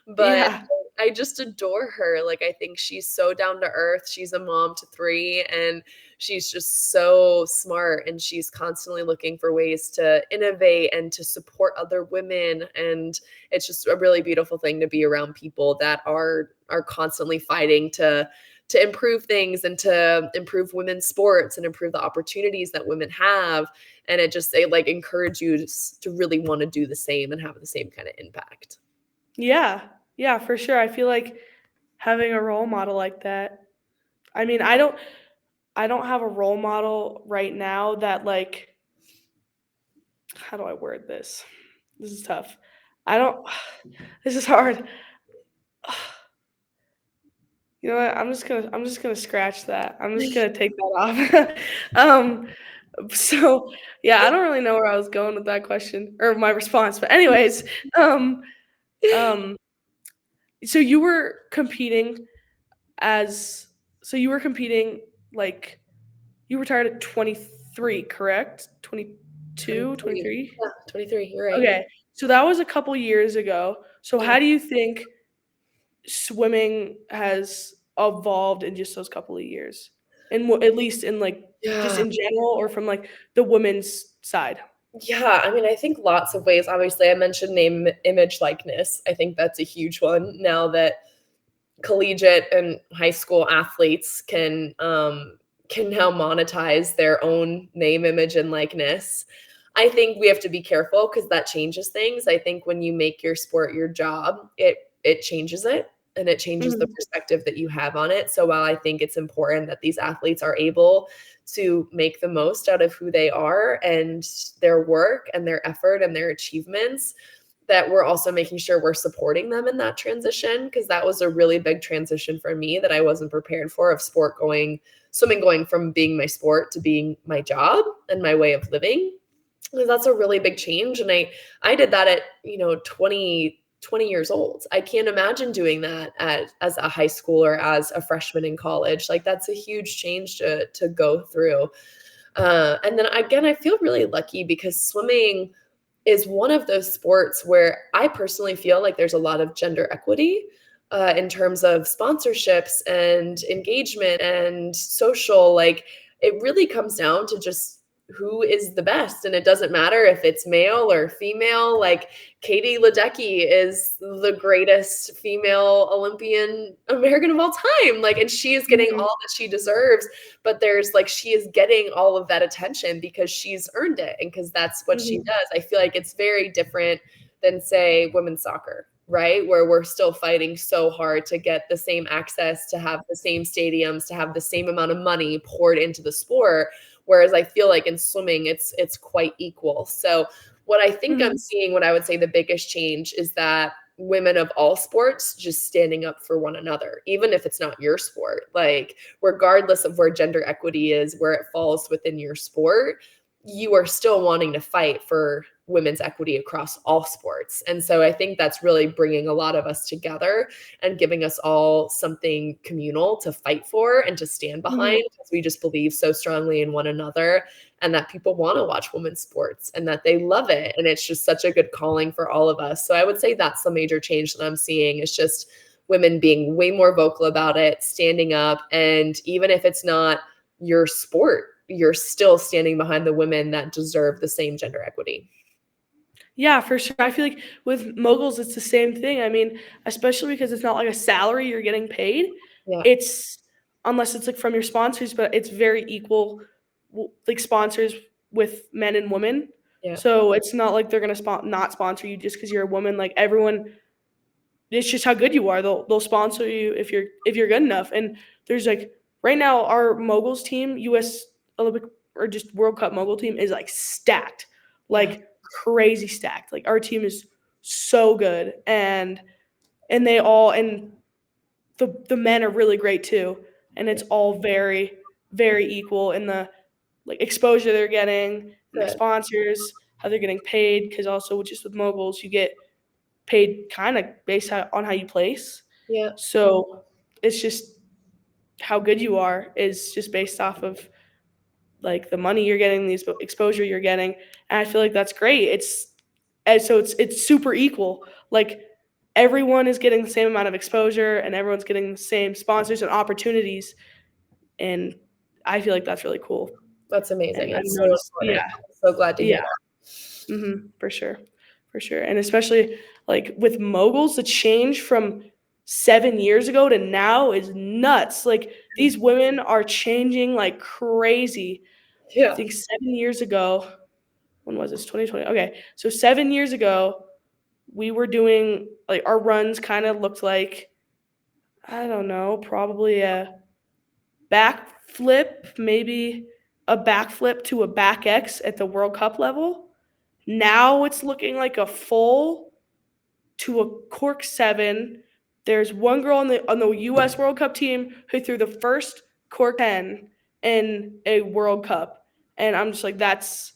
But Yeah. I just adore her. Like, I think she's so down to earth. She's a mom to 3, and she's just so smart, and she's constantly looking for ways to innovate and to support other women. And it's just a really beautiful thing to be around people that are constantly fighting to improve things and to improve women's sports and improve the opportunities that women have. And it like encourage you to really want to do the same and have the same kind of impact. Yeah. Yeah, for sure. I feel like having a role model like that. I mean, I don't have a role model right now that, like, how do I word this? This is tough. I don't this is hard. You know what? I'm just gonna scratch that. I'm just gonna take that off. So yeah, I don't really know where I was going with that question or my response, but anyways, um, um, so you were competing as you were competing, like, you retired at 23, correct? 22, 23. 23? Yeah, 23, you're right. Okay, so that was a couple years ago. So Yeah. how do you think swimming has evolved in just those couple of years? And at least in, like, just Yeah. in general, or from, like, the women's side? Yeah, I mean, I think lots of ways. Obviously, I mentioned name, image, likeness. I think that's a huge one now that collegiate and high school athletes can now monetize their own name, image, and likeness. I think we have to be careful because that changes things. I think when you make your sport your job, it changes it, and it changes the Mhm, perspective that you have on it. So while I think it's important that these athletes are able to make the most out of who they are and their work and their effort and their achievements, that we're also making sure we're supporting them in that transition, because that was a really big transition for me that I wasn't prepared for, of swimming going from being my sport to being my job and my way of living. Because that's a really big change. And I did that at 20 years old. I can't imagine doing that as a high schooler, as a freshman in college. Like, that's a huge change to go through. And then again, I feel really lucky because swimming is one of those sports where I personally feel like there's a lot of gender equity in terms of sponsorships and engagement and social. Like, it really comes down to just who is the best. And it doesn't matter if it's male or female. Like, Katie Ledecky is the greatest female Olympian American of all time. Like, and she is getting mhm, all that she deserves, but she is getting all of that attention because she's earned it and because that's what she mhm, does. I feel like it's very different than, say, women's soccer, right? Where we're still fighting so hard to get the same access, to have the same stadiums, to have the same amount of money poured into the sport. Whereas I feel like in swimming, it's quite equal. So what I think I'm mhm, seeing, what I would say the biggest change is that women of all sports just standing up for one another, even if it's not your sport. Like, regardless of where gender equity is, where it falls within your sport, you are still wanting to fight for women's equity across all sports. And so I think that's really bringing a lot of us together and giving us all something communal to fight for and to stand behind, mhm. because we just believe so strongly in one another, and that people want to watch women's sports and that they love it. And it's just such a good calling for all of us. So I would say that's the major change that I'm seeing, is just women being way more vocal about it, standing up. And even if it's not your sport, you're still standing behind the women that deserve the same gender equity. Yeah, for sure. I feel like with moguls, it's the same thing. I mean, especially because it's not like a salary you're getting paid. Yeah. It's, unless it's like from your sponsors, but it's very equal, like, sponsors with men and women. Yeah. So it's not like they're gonna not sponsor you just because you're a woman. Like, everyone, it's just how good you are. They'll sponsor you if you're good enough. And there's, like, right now, our moguls team, U.S. Olympic or just World Cup mogul team, is, like, stacked, Yeah. like, crazy stacked. Like, our team is so good, and they all, and the men are really great too, and it's all very, very equal in the like exposure they're getting, and the Good. sponsors, how they're getting paid. Because also just with moguls, you get paid kind of based on how you place. Yeah. So it's just how good you are is just based off of like the money you're getting, the exposure you're getting, and I feel like that's great. It's super equal. Like everyone is getting the same amount of exposure, and everyone's getting the same sponsors and opportunities, and I feel like that's really cool. That's amazing. And I've It's so noticed, important. yeah, I'm so glad to hear yeah, that. for sure, and especially like with moguls, the change from 7 years ago to now is nuts. Like these women are changing like crazy. I Yeah. think 7 years ago, when was this? 2020. Okay, so 7 years ago, we were doing like our runs kind of looked like, I don't know, probably a backflip, maybe a backflip to a back X at the World Cup level. Now it's looking like a full to a cork 7. There's one girl on the U.S. World Cup team who threw the first cork 10 in a World Cup, and I'm just like, that's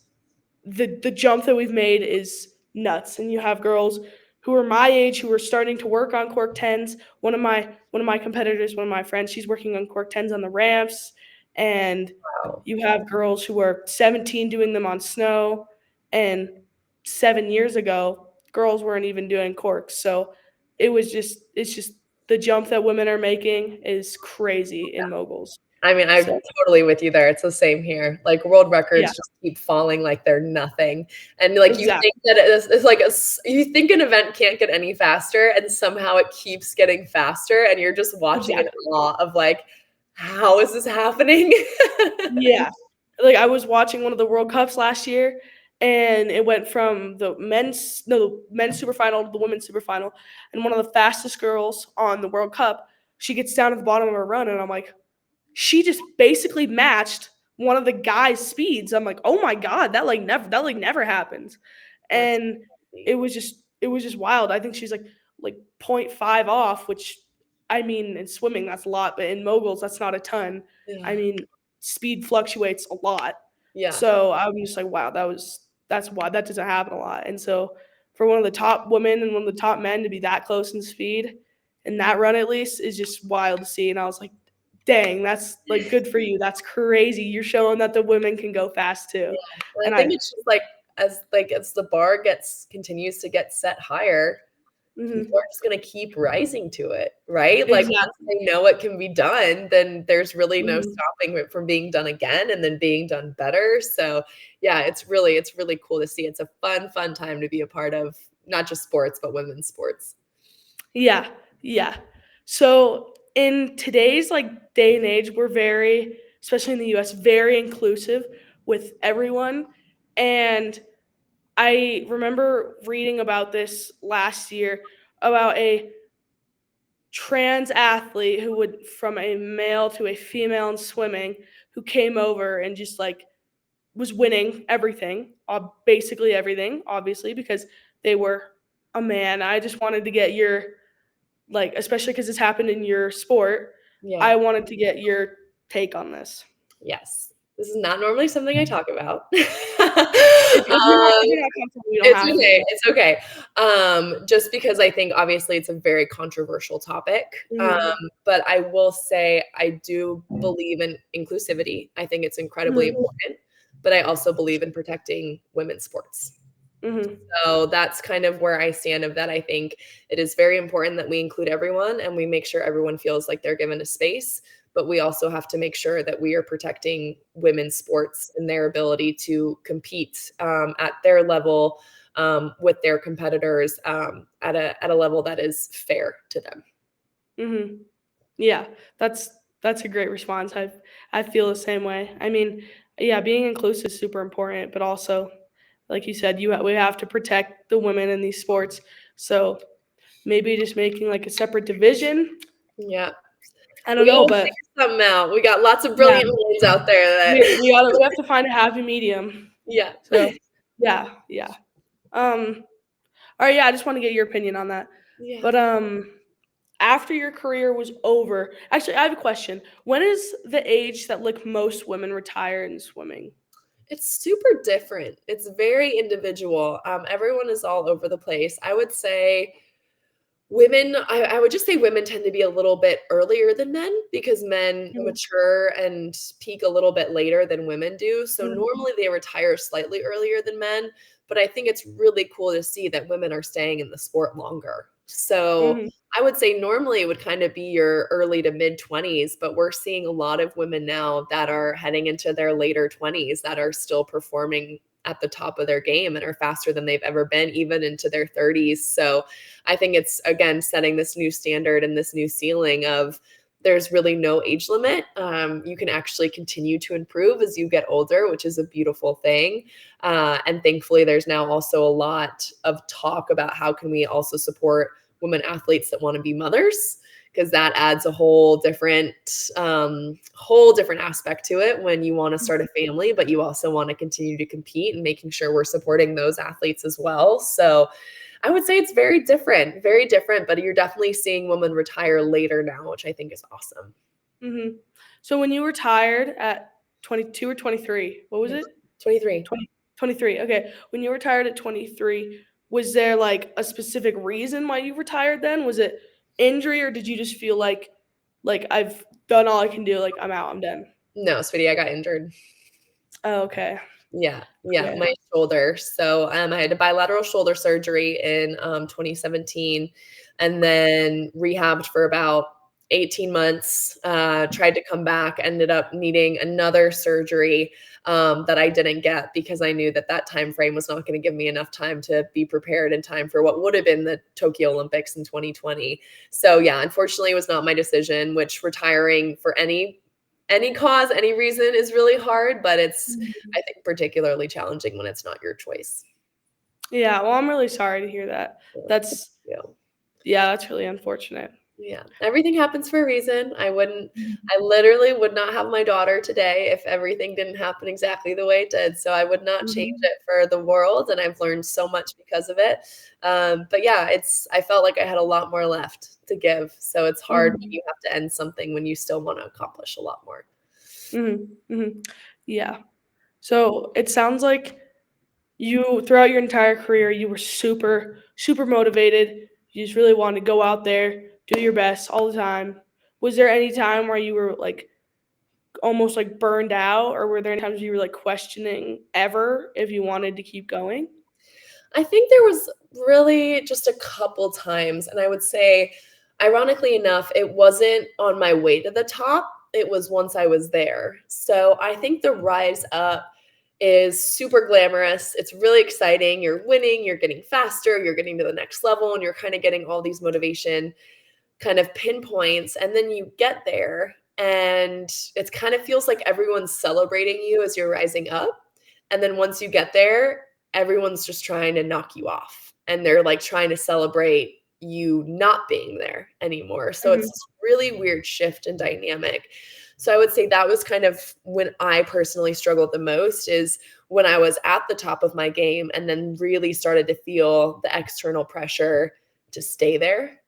the jump that we've made is nuts. And you have girls who are my age who are starting to work on cork 10s. One of my competitors, one of my friends, she's working on cork 10s on the ramps, and Wow. you have girls who are 17 doing them on snow, and 7 years ago girls weren't even doing corks. So it's just the jump that women are making is crazy in moguls. I mean, I'm So totally with you there. It's the same here. Like world yeah, records just keep falling like they're nothing. And like you exactly. think that it's like you think an event can't get any faster and somehow it keeps getting faster and you're just watching in Exactly. awe of like, how is this happening? Yeah. Like I was watching one of the World Cups last year, and it went from the men's super final to the women's super final, and one of the fastest girls on the World Cup, she gets down at the bottom of her run, and I'm like, she just basically matched one of the guys' speeds. I'm like, oh my god, that never happens, That's and crazy. it was just wild. I think she's like 0.5 off, which I mean in swimming that's a lot, but in moguls that's not a ton. I Yeah. mean speed fluctuates a lot, Yeah. so I'm just like, wow, that's why that doesn't happen a lot. And so for one of the top women and one of the top men to be that close in speed in that run at least is just wild to see. And I was like, dang, that's like good for you. That's crazy. You're showing that the women can go fast too. Yeah. And And I I, think it's just like as the bar continues to get set higher, people mhm, are just gonna keep rising to it, right? Like, once exactly. they know it can be done, then there's really no Mhm. stopping it from being done again and then being done better, so, yeah, it's really cool to see. It's a fun time to be a part of, not just sports, but women's sports. Yeah, yeah. So in today's like day and age, we're very, especially in the US, very inclusive with everyone. And I remember reading about this last year about a trans athlete who would from a male to a female in swimming who came over and just like was winning everything, basically everything, obviously because they were a man. I just wanted to get your like, especially because this happened in your sport. Yeah. I wanted to get your take on this. Yes. This is not normally something I talk about. If you're not comfortable, you don't It's have okay, to. it's okay. Just because I think obviously it's a very controversial topic, Mhm. but I will say I do believe in inclusivity. I think it's incredibly Mhm. important, but I also believe in protecting women's sports. Mhm. So that's kind of where I stand of that. I think it is very important that we include everyone and we make sure everyone feels like they're given a space, but we also have to make sure that we are protecting women's sports and their ability to compete at their level with their competitors at a level that is fair to them. Mhm. Yeah, that's a great response. I feel the same way. I mean, yeah, being inclusive is super important, but also, like you said, we have to protect the women in these sports. So maybe just making like a separate division. Yeah. I don't We know, gotta but figure something out. We got lots of yeah, brilliant minds out there we have to find a happy medium. yeah. So yeah, yeah. All right, yeah, I just want to get your opinion on that. Yeah. But after your career was over, actually, I have a question. When is the age that like most women retire in swimming? It's super different. It's very individual. Everyone is all over the place. I would say women, I would just say women tend to be a little bit earlier than men because men Mhm. mature and peak a little bit later than women do. So Mhm. normally they retire slightly earlier than men, but I think it's really cool to see that women are staying in the sport longer. So Mhm. I would say normally it would kind of be your early to mid 20s, but we're seeing a lot of women now that are heading into their later 20s that are still performing at the top of their game and are faster than they've ever been, even into their 30s. So I think it's again setting this new standard and this new ceiling of there's really no age limit. You can actually continue to improve as you get older, which is a beautiful thing. And thankfully, there's now also a lot of talk about how can we also support women athletes that want to be mothers, because that adds a whole different aspect to it when you want to start a family, but you also want to continue to compete and making sure we're supporting those athletes as well. So I would say it's very different, but you're definitely seeing women retire later now, which I think is awesome. Mhm. So when you retired at 22 or 23, what was Yeah. it? 23. 20, 23. Okay. When you retired at 23, was there like a specific reason why you retired then? Was it injury or did you just feel like I've done all I can do, like I'm out, I'm done? No, sweetie, I got injured. Oh, okay. Yeah, Okay. my shoulder. So, I had a bilateral shoulder surgery in, 2017 and then rehabbed for about 18 months, tried to come back, ended up needing another surgery, that I didn't get because I knew that that time frame was not gonna give me enough time to be prepared in time for what would have been the Tokyo Olympics in 2020. So, yeah, unfortunately, it was not my decision, which retiring for any cause, any reason is really hard, but it's, Mhm. I think, particularly challenging when it's not your choice. Yeah, well, I'm really sorry to hear that. Yeah, thank That's you. yeah, that's really unfortunate. Yeah, everything happens for a reason. Mhm. I literally would not have my daughter today if everything didn't happen exactly the way it did, so I would not change Mhm. it for the world, and I've learned so much because of it. But yeah, I felt like I had a lot more left to give, so it's hard when Mhm. you have to end something when you still wanna accomplish a lot more. Mhm. Mhm. Yeah. So it sounds like you throughout your entire career, you were super, super motivated. You just really wanted to go out there, do your best all the time. Was there any time where you were like almost like burned out, or were there any times you were like questioning ever if you wanted to keep going? I think there was really just a couple times, and I would say, ironically enough, it wasn't on my way to the top, it was once I was there. So, I think the rise up is super glamorous, it's really exciting, you're winning, you're getting faster, you're getting to the next level, and you're kinda getting all these motivation kind of pinpoints, and then you get there, and it kind of feels like everyone's celebrating you as you're rising up, and then once you get there, everyone's just trying to knock you off, and they're, like, trying to celebrate you not being there anymore, so it's Mhm. this really weird shift in dynamic. So I would say that was kind of when I personally struggled the most is when I was at the top of my game and then really started to feel the external pressure to stay there.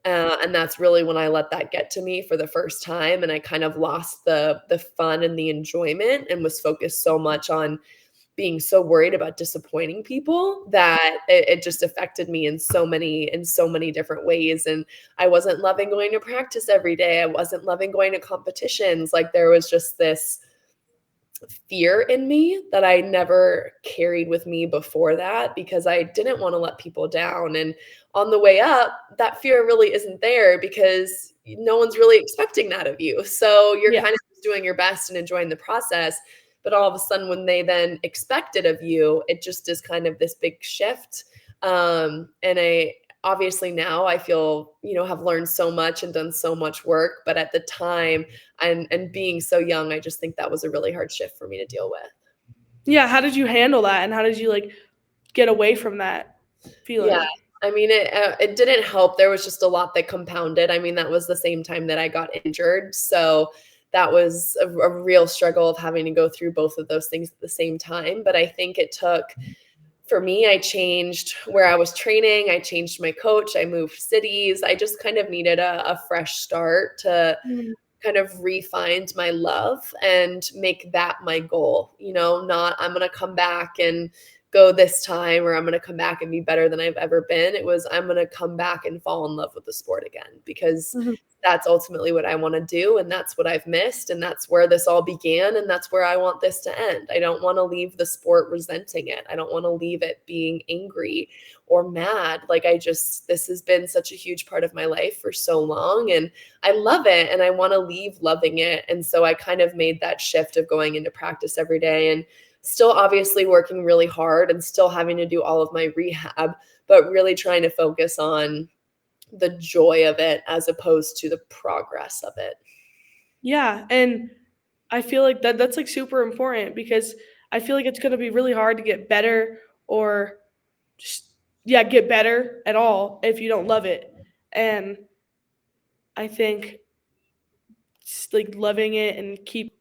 And that's really when I let that get to me for the first time, and I kind of lost the fun and the enjoyment and was focused so much on being so worried about disappointing people that it just affected me in so many different ways, and I wasn't loving going to practice every day, I wasn't loving going to competitions, like, there was just this fear in me that I never carried with me before that because I didn't want to let people down. And on the way up, that fear really isn't there because no one's really expecting that of you. So you're Yeah. kind of just doing your best and enjoying the process. But all of a sudden, when they then expect it of you, it just is kind of this big shift. And I obviously now I feel, have learned so much and done so much work. But at the time, and being so young, I just think that was a really hard shift for me to deal with. Yeah, how did you handle that, and how did you, like, get away from that Yeah, feeling? I mean, it didn't help, there was just a lot that compounded, I mean, that was the same time that I got injured, so that was a real struggle of having to go through both of those things at the same time, but I think it took for me, I changed where I was training. I changed my coach. I moved cities. I just kind of needed a fresh start to Mhm. kind of refined my love and make that my goal. Not I'm going to come back and go this time, or I'm going to come back and be better than I've ever been. It was I'm going to come back and fall in love with the sport again, because Mhm. that's ultimately what I want to do, and that's what I've missed, and that's where this all began, and that's where I want this to end. I don't want to leave the sport resenting it. I don't want to leave it being angry or mad. This has been such a huge part of my life for so long, and I love it, and I want to leave loving it. And so I kind of made that shift of going into practice every day, and still obviously working really hard and still having to do all of my rehab, but really trying to focus on the joy of it as opposed to the progress of it. Yeah, and I feel like that's like super important, because I feel like it's going to be really hard to get better, or just get better at all if you don't love it. And I think like loving it and keep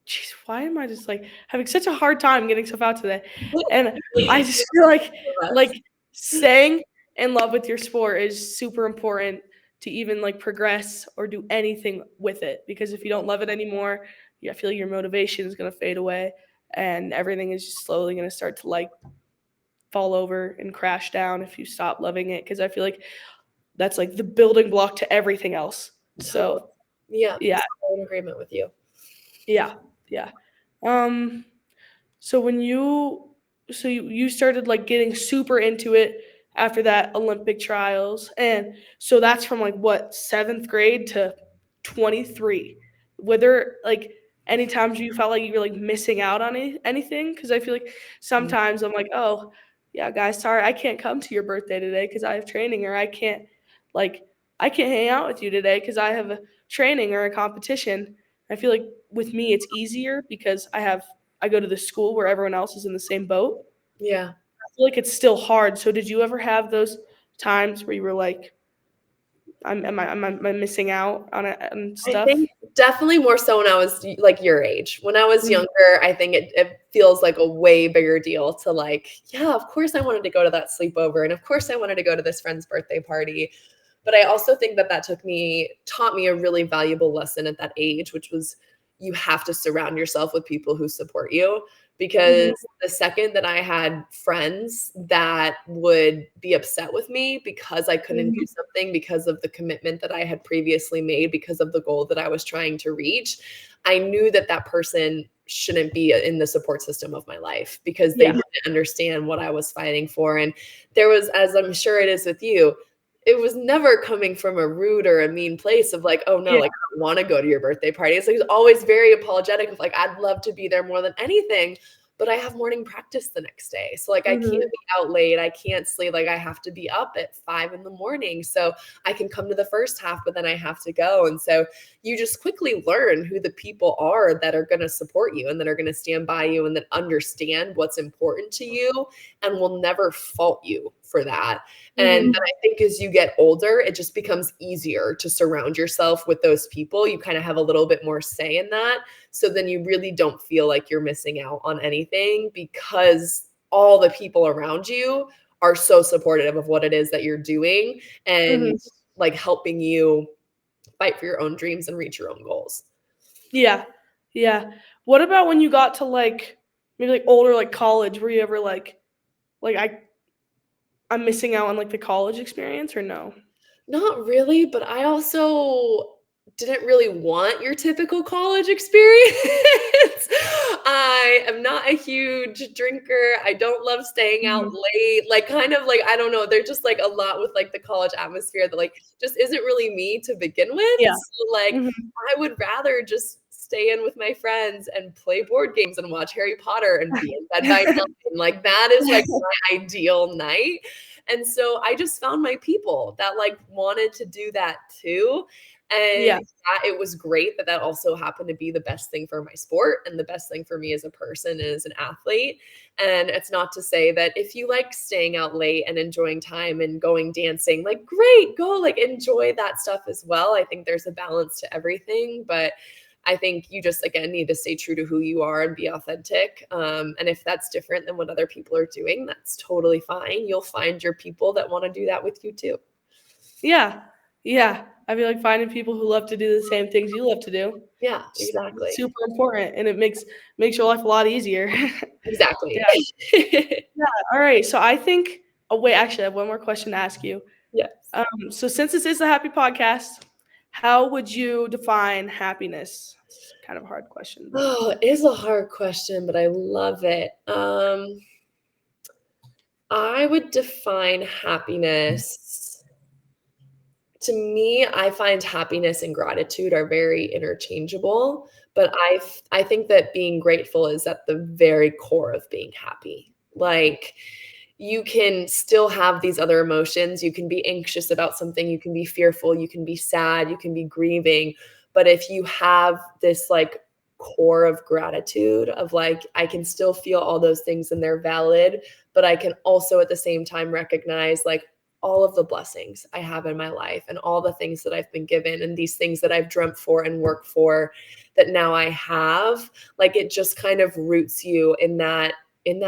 jeez, why am I just like having such a hard time getting stuff out today? And I just feel like staying in love with your sport is super important to even like progress or do anything with it. Because if you don't love it anymore, I feel like your motivation is gonna fade away, and everything is just slowly gonna start to like fall over and crash down if you stop loving it. Because I feel like that's like the building block to everything else. Totally. So Yeah, yeah, I'm in agreement with you. yeah, yeah. Um, So when you started like getting super into it after that Olympic trials, and so that's from like what, 7th grade to 23. Were there like any times you felt like you were like missing out on anything? Because I feel like sometimes I'm like, oh yeah, guys, sorry, I can't come to your birthday today because I have training, or like I can't hang out with you today because I have a training or a competition. I feel like with me it's easier because I go to the school where everyone else is in the same boat. Yeah. I feel like it's still hard. So did you ever have those times where you were like, am I missing out on it and I stuff? think definitely more so when I was like your age. When I was Mhm. younger, I think it feels like a way bigger deal to like, yeah, of course I wanted to go to that sleepover. And of course I wanted to go to this friend's birthday party. But I also think that taught me a really valuable lesson at that age, which was you have to surround yourself with people who support you. Because Mhm. the second that I had friends that would be upset with me because I couldn't Mhm. do something, because of the commitment that I had previously made, because of the goal that I was trying to reach, I knew that that person shouldn't be in the support system of my life, because they Yeah. didn't understand what I was fighting for. And there was, as I'm sure it is with you, it was never coming from a rude or a mean place of like, oh no, Yeah. like I don't want to go to your birthday party. It's like, it was always very apologetic of like, I'd love to be there more than anything, but I have morning practice the next day. So like I can't Mhm. be out late. I can't sleep. Like I have to be up at 5 a.m. So I can come to the first half, but then I have to go. And so you just quickly learn who the people are that are going to support you and that are going to stand by you and that understand what's important to you and will never fault you for that. And then Mhm. I think as you get older, it just becomes easier to surround yourself with those people. You kind of have a little bit more say in that. So then you really don't feel like you're missing out on anything, because all the people around you are so supportive of what it is that you're doing and Mhm. like helping you fight for your own dreams and reach your own goals. Yeah. Yeah. What about when you got to like maybe like older, like college? Were you ever like I'm missing out on like the college experience, or no? Not really, but I also didn't really want your typical college experience. I am not a huge drinker. I don't love staying out Mhm. late. Like kind of like I don't know, there's just like a lot with like the college atmosphere that like just isn't really me to begin with. Yeah. So like Mhm. I would rather just stay in with my friends and play board games and watch Harry Potter and be in bed by 9. Like that is like my ideal night. And so I just found my people that like wanted to do that too. And Yeah. it was great that that also happened to be the best thing for my sport and the best thing for me as a person and as an athlete. And it's not to say that if you like staying out late and enjoying time and going dancing, like great, go like enjoy that stuff as well. I think there's a balance to everything. But I think you just, again, need to stay true to who you are and be authentic. And if that's different than what other people are doing, that's totally fine. You'll find your people that want to do that with you too. Yeah. Yeah. I feel like finding people who love to do the same things you love to do. Yeah, exactly. Super important. And it makes your life a lot easier. Exactly. Yeah. All right. So I think, wait, actually, I have one more question to ask you. Yes. So since this is the happy podcast, how would you define happiness? It's kind of a hard question. Oh, it is a hard question, but I love it. I would define happiness. To me, I find happiness and gratitude are very interchangeable, but I think that being grateful is at the very core of being happy. Like, you can still have these other emotions. You can be anxious about something, you can be fearful, you can be sad, you can be grieving. But if you have this like core of gratitude of like, I can still feel all those things and they're valid, but I can also at the same time recognize like all of the blessings I have in my life and all the things that I've been given and these things that I've dreamt for and worked for that now I have, like it just kind of roots you in that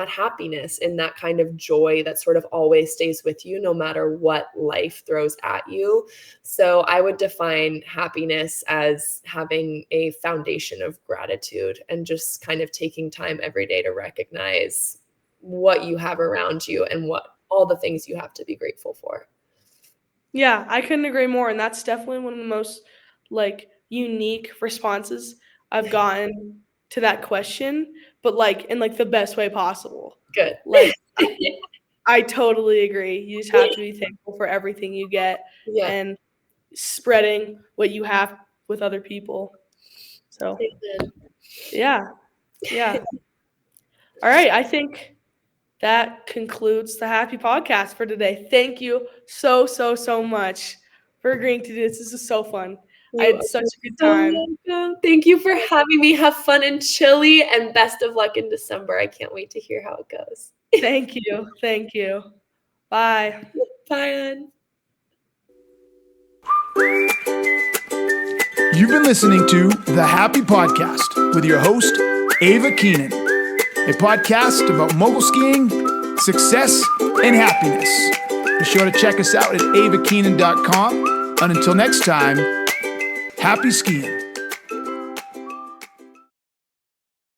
happiness, in that kind of joy that sort of always stays with you no matter what life throws at you. So I would define happiness as having a foundation of gratitude and just kind of taking time every day to recognize what you have around you and what all the things you have to be grateful for. Yeah, I couldn't agree more. And that's definitely one of the most like unique responses I've gotten to that question, but like in like the best way possible. Good. Like I totally agree. You just have to be thankful for everything you get and spreading what you have with other people. So yeah. All right. I think that concludes the happy podcast for today. Thank you so much for agreeing to do this. This is so fun. I had such a good time. Thank you for having me. Have fun in Chile and best of luck in December. I can't wait to hear how it goes. Thank you. Bye. Bye. You've been listening to The Happy Podcast with your host, Ava Keenan, a podcast about mogul skiing, success, and happiness. Be sure to check us out at avakeenan.com. And until next time, happy skiing.